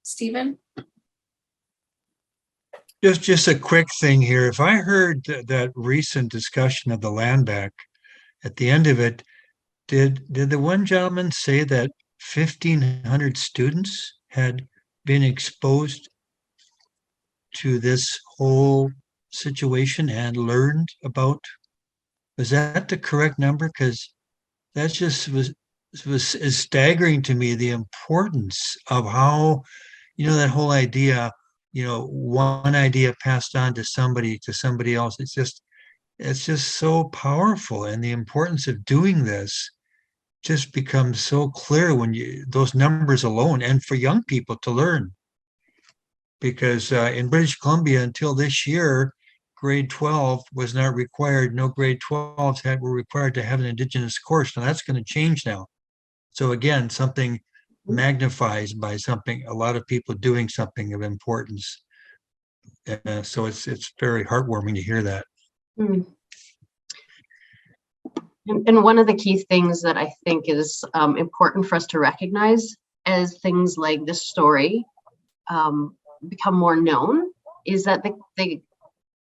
Stephen? Just a quick thing here. If I heard that recent discussion of the land bank, at the end of it, did the one gentleman say that 1,500 students had been exposed to this whole situation and learned about? Was that the correct number? Because that just is staggering to me, the importance of how, that whole idea, one idea passed on to somebody else. It's just so powerful, and the importance of doing this just becomes so clear when those numbers alone, and for young people to learn. Because in British Columbia, until this year, grade 12 was not required. No grade 12s were required to have an Indigenous course. Now that's going to change now. So again, something magnifies by a lot of people doing something of importance. So it's very heartwarming to hear that. Mm. And one of the key things that I think is important for us to recognize as things like this story become more known is that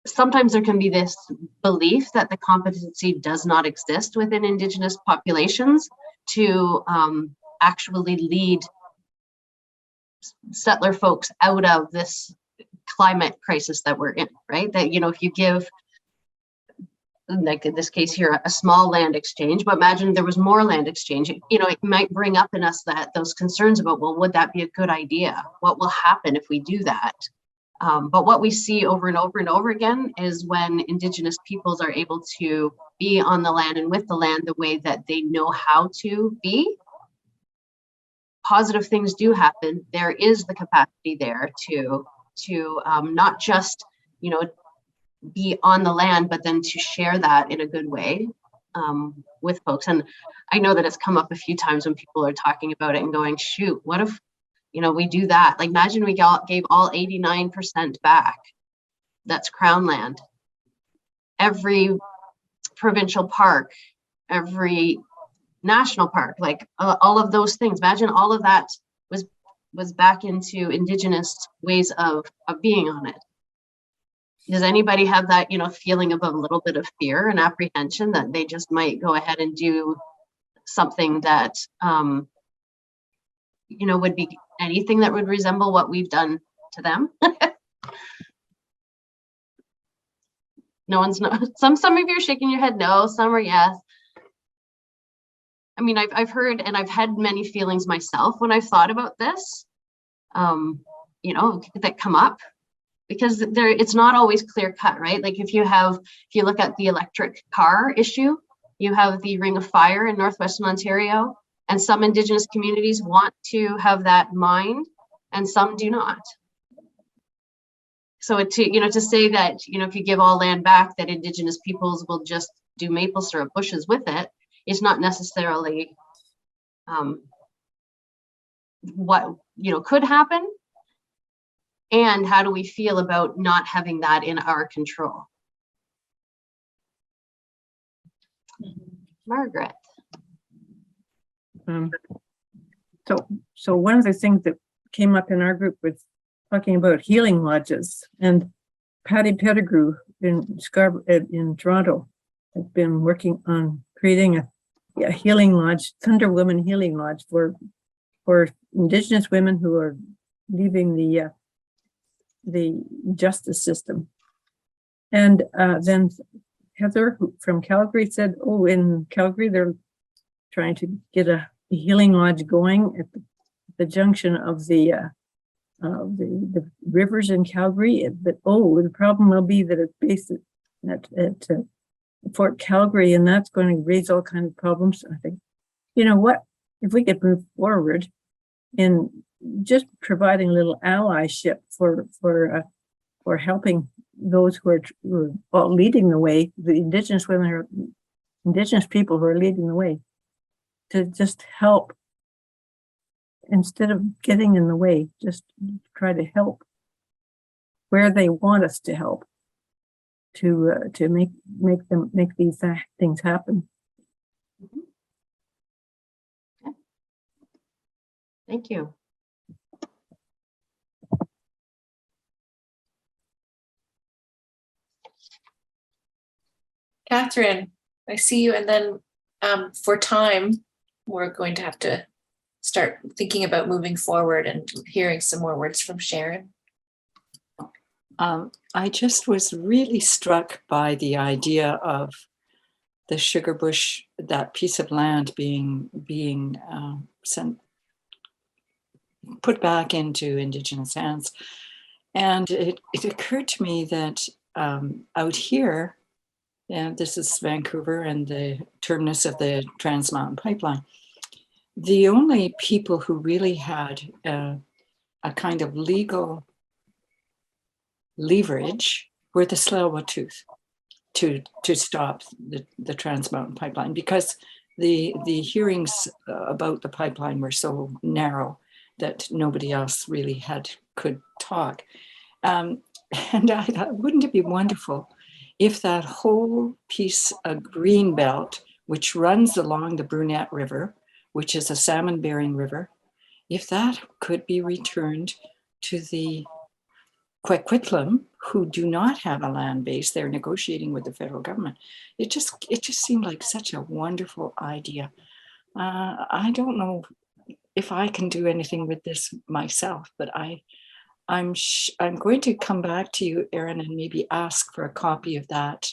sometimes there can be this belief that the competency does not exist within Indigenous populations to actually lead settler folks out of this climate crisis that we're in, right? That, if you give, like in this case here, a small land exchange, but imagine there was more land exchange, it might bring up in us those concerns about, well, would that be a good idea? What will happen if we do that? But what we see over and over and over again is when Indigenous peoples are able to be on the land and with the land the way that they know how to be, positive things do happen. There is the capacity there to not just, be on the land, but then to share that in a good way with folks. And I know that it's come up a few times when people are talking about it and going, shoot, what if, we do that? Like, imagine we gave all 89% back. That's Crown land. Every provincial park, every national park, like all of those things. Imagine all of that was back into Indigenous ways of being on it. Does anybody have that, feeling of a little bit of fear and apprehension that they just might go ahead and do something that, would be anything that would resemble what we've done to them? No one's no. Some of you are shaking your head no. Some are yes. I mean, I've heard and I've had many feelings myself when I've thought about this, that come up. Because it's not always clear cut, right? Like if you look at the electric car issue, you have the Ring of Fire in Northwestern Ontario, and some Indigenous communities want to have that mined, and some do not. So to say that, if you give all land back, that Indigenous peoples will just do maple syrup bushes with it is not necessarily what could happen. And how do we feel about not having that in our control? Margaret. So one of the things that came up in our group was talking about healing lodges, and Patty Pettigrew in Toronto has been working on creating a healing lodge, Thunder Woman Healing Lodge for Indigenous women who are leaving the justice system. And then Heather from Calgary said, oh, in Calgary, they're trying to get a healing lodge going at the junction of the rivers in Calgary. But, the problem will be that it's based at Fort Calgary, and that's going to raise all kinds of problems. I think, what, if we could move forward in just providing a little allyship for helping those who are leading the way, the Indigenous women or Indigenous people who are leading the way, to just help instead of getting in the way, just try to help. where they want us to help to make these things happen. Okay. Thank you. Catherine, I see you. And then for time, we're going to have to start thinking about moving forward and hearing some more words from Sharon. I just was really struck by the idea of the sugar bush, that piece of land being put back into Indigenous hands. And it occurred to me that out here, and this is Vancouver and the terminus of the Trans Mountain Pipeline, the only people who really had a kind of legal leverage were the Tsleil-Waututh to stop the Trans Mountain Pipeline, because the hearings about the pipeline were so narrow that nobody else really could talk. And I thought, wouldn't it be wonderful if that whole piece of green belt, which runs along the Brunette River, which is a salmon-bearing river, if that could be returned to the Coquitlam, who do not have a land base, they're negotiating with the federal government. It just seemed like such a wonderful idea. I don't know if I can do anything with this myself, but I'm going to come back to you, Erin, and maybe ask for a copy of that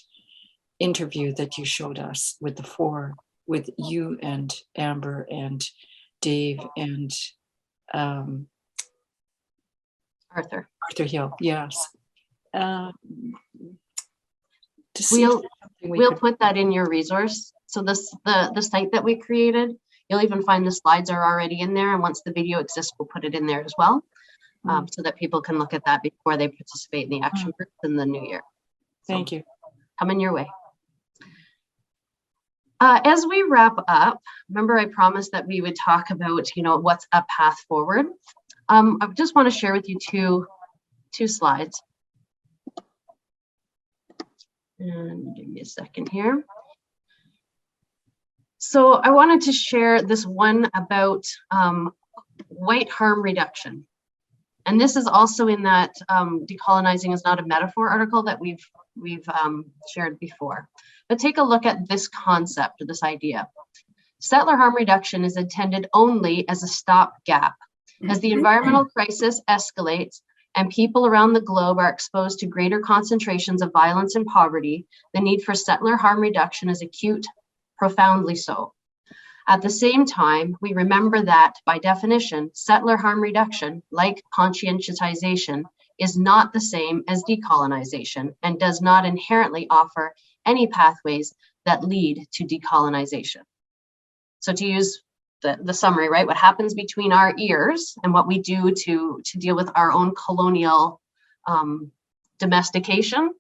interview that you showed us with you and Amber and Dave and Arthur Hill. Yes. We'll put that in your resource. So the site that we created, you'll even find the slides are already in there. And once the video exists, we'll put it in there as well, so that people can look at that before they participate in the action groups in the new year. Thank you. Coming your way. As we wrap up, remember I promised that we would talk about, what's a path forward. I just want to share with you two slides. And give me a second here. So I wanted to share this one about white harm reduction. And this is also in that Decolonizing is Not a Metaphor article that we've shared before. But take a look at this concept, or this idea. Settler harm reduction is intended only as a stopgap. As the environmental crisis escalates and people around the globe are exposed to greater concentrations of violence and poverty, the need for settler harm reduction is acute, profoundly so. At the same time, we remember that, by definition, settler harm reduction, like conscientization, is not the same as decolonization and does not inherently offer any pathways that lead to decolonization. So to use the summary, right? What happens between our ears and what we do to deal with our own colonial domestication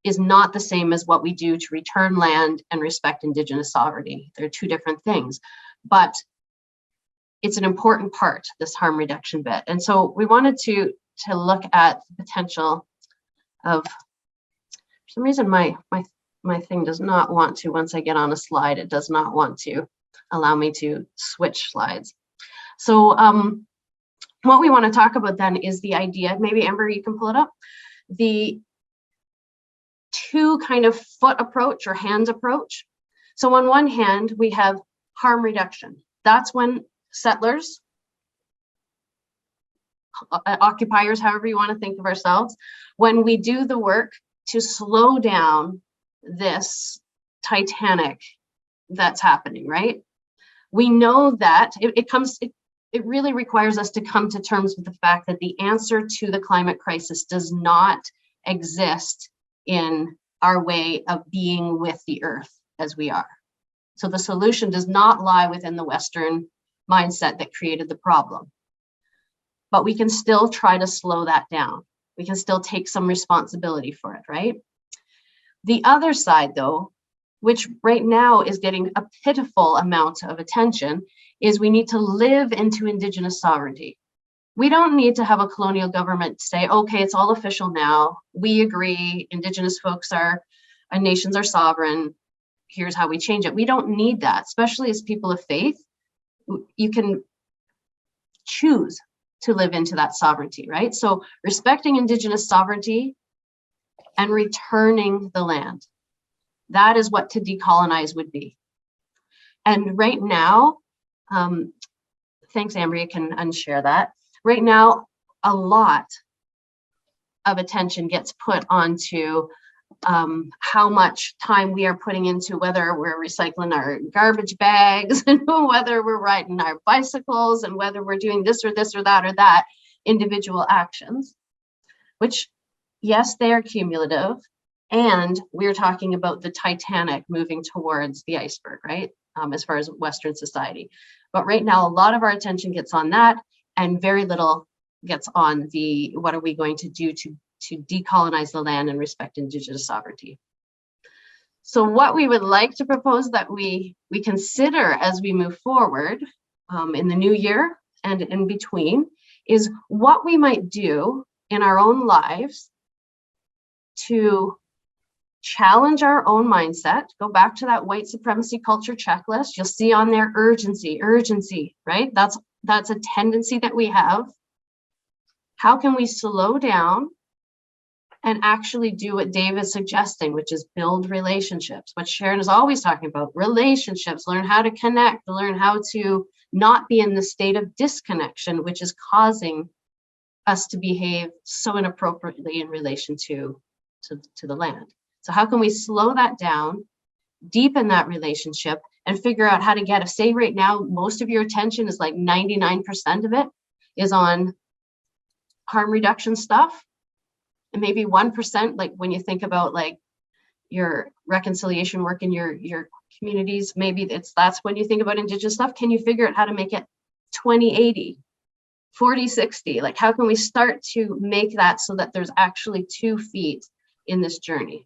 is not the same as what we do to return land and respect Indigenous sovereignty. They're two different things, but it's an important part, this harm reduction bit. And so we wanted to look at the potential of, for some reason, my thing does not want to, once I get on a slide, it does not want to allow me to switch slides. So what we want to talk about then is the idea, maybe Amber, you can pull it up, the two kind of foot approach or hands approach. So on one hand, we have harm reduction. That's when settlers, occupiers, however you want to think of ourselves, when we do the work to slow down this Titanic that's happening, right? We know that it really requires us to come to terms with the fact that the answer to the climate crisis does not exist in our way of being with the earth as we are. So the solution does not lie within the Western mindset that created the problem. But we can still try to slow that down. We can still take some responsibility for it, right? The other side, though, which right now is getting a pitiful amount of attention, is we need to live into Indigenous sovereignty. We don't need to have a colonial government say, okay, it's all official now. We agree, Indigenous folks are, and nations are sovereign. Here's how we change it. We don't need that, especially as people of faith. You can choose to live into that sovereignty, right? So respecting Indigenous sovereignty and returning the land. That is what to decolonize would be. And right now, thanks, Amber, you can unshare that. Right now, a lot of attention gets put onto how much time we are putting into whether we're recycling our garbage bags and whether we're riding our bicycles and whether we're doing this or that individual actions, which, yes, they are cumulative. And we're talking about the Titanic moving towards the iceberg, right? As far as Western society. But right now, a lot of our attention gets on that and very little gets on the, what are we going to do to decolonize the land and respect Indigenous sovereignty. So what we would like to propose that we consider as we move forward in the new year and in between is what we might do in our own lives to challenge our own mindset, go back to that white supremacy culture checklist. You'll see on there urgency, right? That's a tendency that we have. How can we slow down and actually do what Dave is suggesting, which is build relationships, what Sharon is always talking about, relationships, learn how to connect, learn how to not be in the state of disconnection, which is causing us to behave so inappropriately in relation to the land. So how can we slow that down, deepen that relationship, and figure out how to get, if say right now, most of your attention is like 99% of it is on harm reduction stuff, and maybe 1%, like when you think about like your reconciliation work in your communities, maybe that's when you think about Indigenous stuff. Can you figure out how to make it 20-80, 40-60? Like how can we start to make that so that there's actually 2 feet in this journey?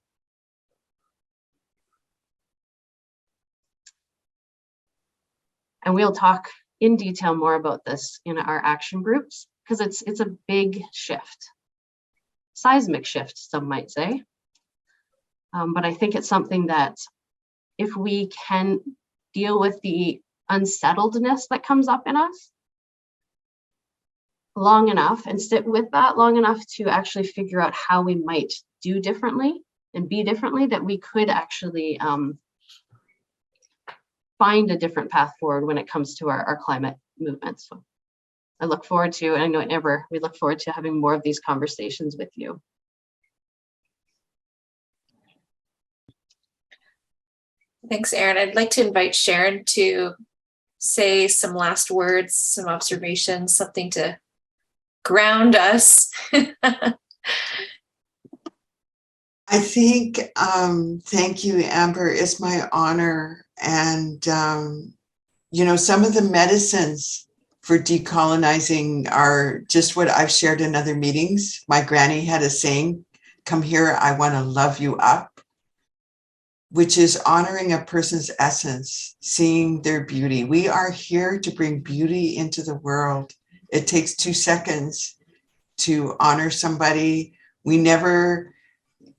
And we'll talk in detail more about this in our action groups, because it's a big shift, seismic shift, some might say. But I think it's something that if we can deal with the unsettledness that comes up in us long enough and sit with that long enough to actually figure out how we might do differently and be differently, that we could actually find a different path forward when it comes to our climate movement. So I look forward to, and I know Amber, we look forward to having more of these conversations with you. Thanks, Erin. I'd like to invite Sharon to say some last words, some observations, something to ground us. I think, thank you, Amber. It's my honor. And, you know, some of the medicines for decolonizing are just what I've shared in other meetings. My granny had a saying, come here, I want to love you up, which is honoring a person's essence, seeing their beauty. We are here to bring beauty into the world. It takes 2 seconds to honor somebody. We never,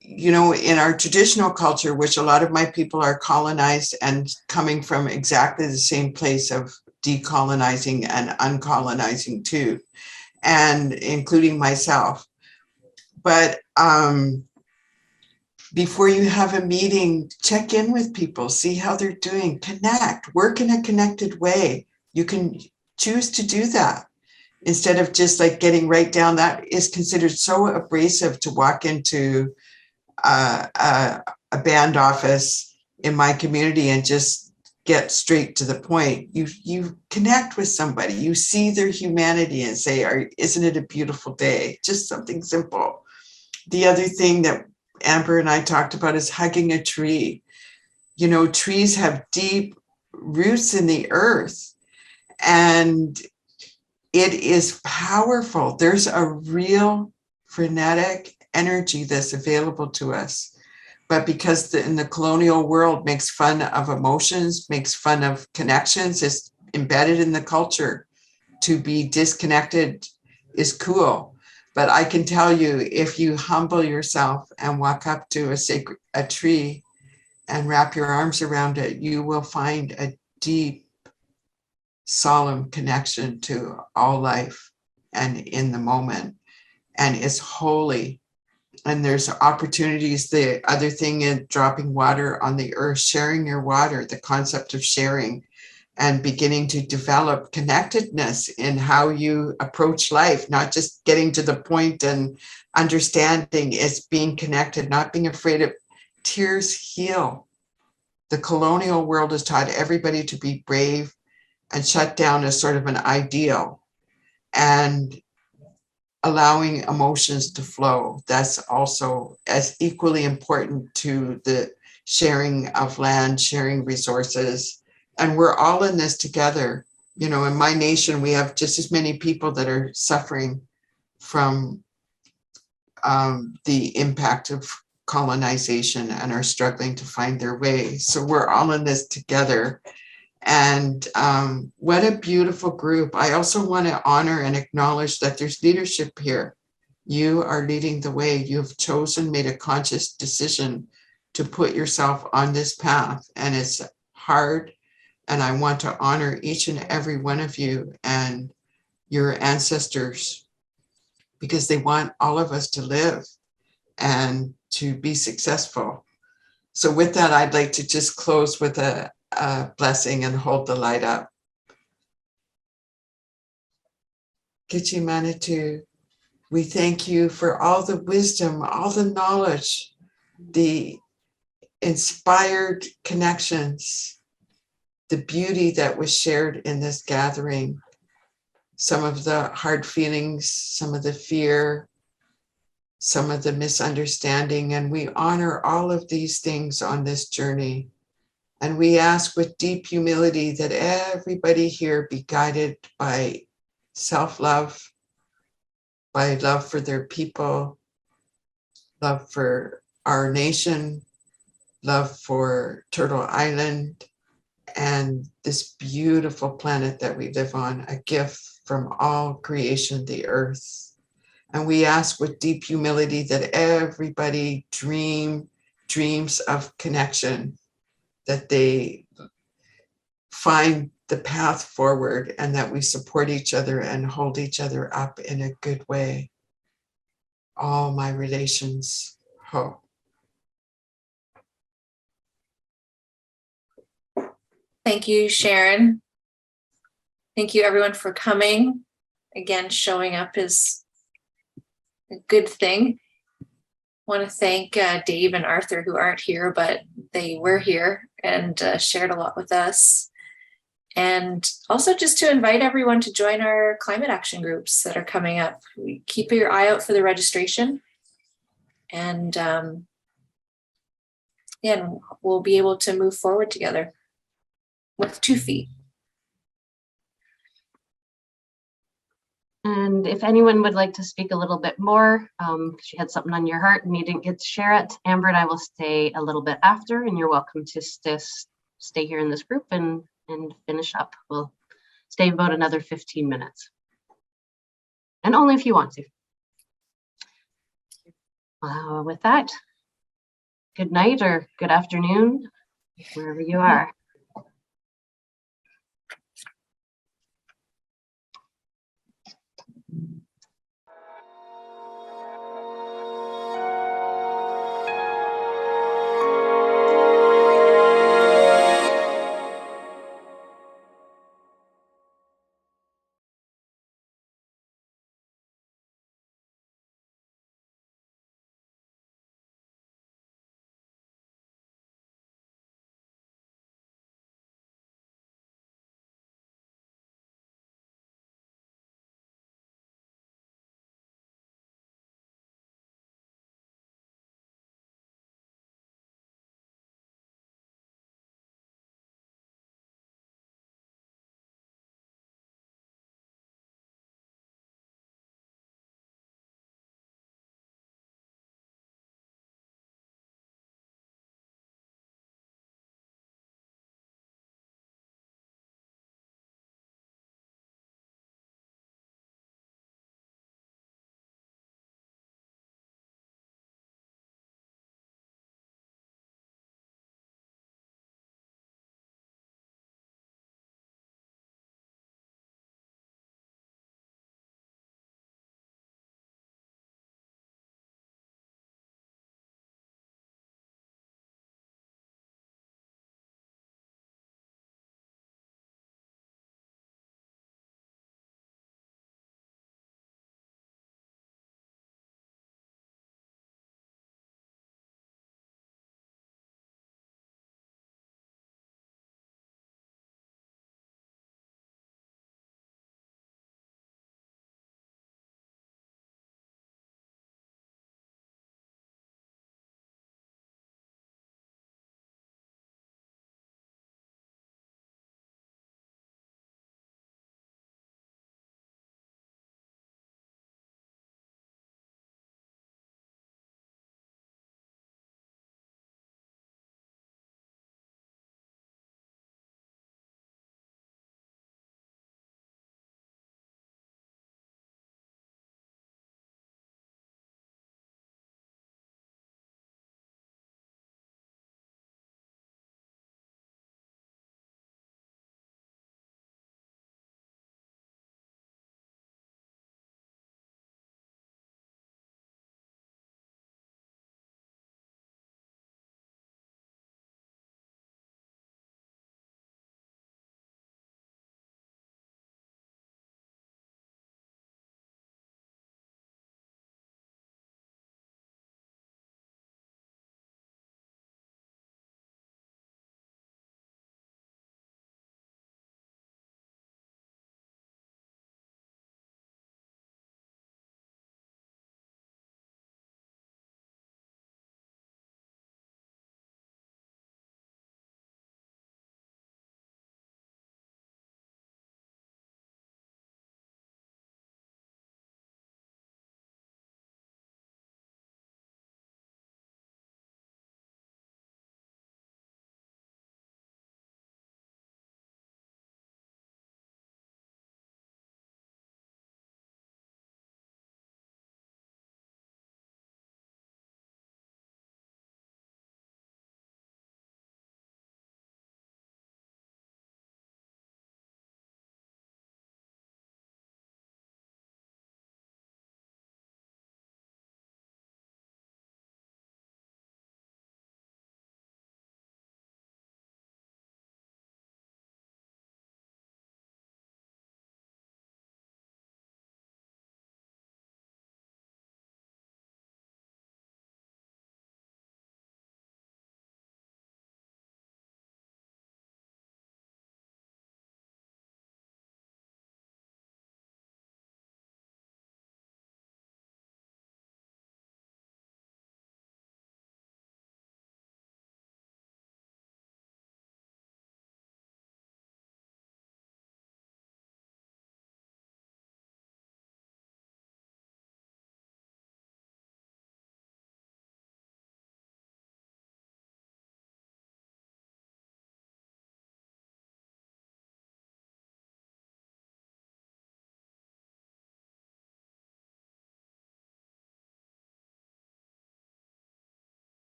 you know, in our traditional culture, which a lot of my people are colonized and coming from exactly the same place of decolonizing and uncolonizing too, and including myself. But before you have a meeting, check in with people, see how they're doing, connect, work in a connected way. You can choose to do that instead of just like getting right down. That is considered so abrasive to walk into a band office in my community and just get straight to the point. You connect with somebody, you see their humanity and say, isn't it a beautiful day? Just something simple. The other thing that Amber and I talked about is hugging a tree. You know, trees have deep roots in the earth and it is powerful. There's a real frenetic energy that's available to us. But because in the colonial world makes fun of emotions, makes fun of connections, it's embedded in the culture to be disconnected is cool. But I can tell you, if you humble yourself and walk up to a tree and wrap your arms around it, you will find a deep, solemn connection to all life and in the moment. And it's holy. And there's opportunities. The other thing is dropping water on the earth, sharing your water, the concept of sharing, and beginning to develop connectedness in how you approach life, not just getting to the point and understanding. It's being connected, not being afraid of. Tears heal. The colonial world has taught everybody to be brave and shut down as sort of an ideal, and allowing emotions to flow. That's also as equally important to the sharing of land, sharing resources. And we're all in this together. You know, in my nation, we have just as many people that are suffering from the impact of colonization and are struggling to find their way. So we're all in this together. And what a beautiful group. I also want to honor and acknowledge that there's leadership here. You are leading the way. You've chosen, made a conscious decision to put yourself on this path. And it's hard. And I want to honor each and every one of you and your ancestors, because they want all of us to live and to be successful. So with that, I'd like to just close with a blessing and hold the light up. Kichi Manitou, we thank you for all the wisdom, all the knowledge, the inspired connections, the beauty that was shared in this gathering, some of the hard feelings, some of the fear, some of the misunderstanding, and we honor all of these things on this journey. And we ask with deep humility that everybody here be guided by self-love, by love for their people, love for our nation, love for Turtle Island, and this beautiful planet that we live on, a gift from all creation, the earth. And we ask with deep humility that everybody dreams of connection, that they find the path forward, and that we support each other and hold each other up in a good way. All my relations, ho. Thank you, Sharon. Thank you, everyone, for coming. Again, showing up is a good thing. I want to thank Dave and Arthur, who aren't here, but they were here and shared a lot with us. And also just to invite everyone to join our climate action groups that are coming up. Keep your eye out for the registration. And we'll be able to move forward together with 2 feet. And if anyone would like to speak a little bit more, because you had something on your heart and you didn't get to share it, Amber and I will stay a little bit after, and you're welcome to stay here in this group and finish up. We'll stay about another 15 minutes. And only if you want to. With that, good night or good afternoon, wherever you are.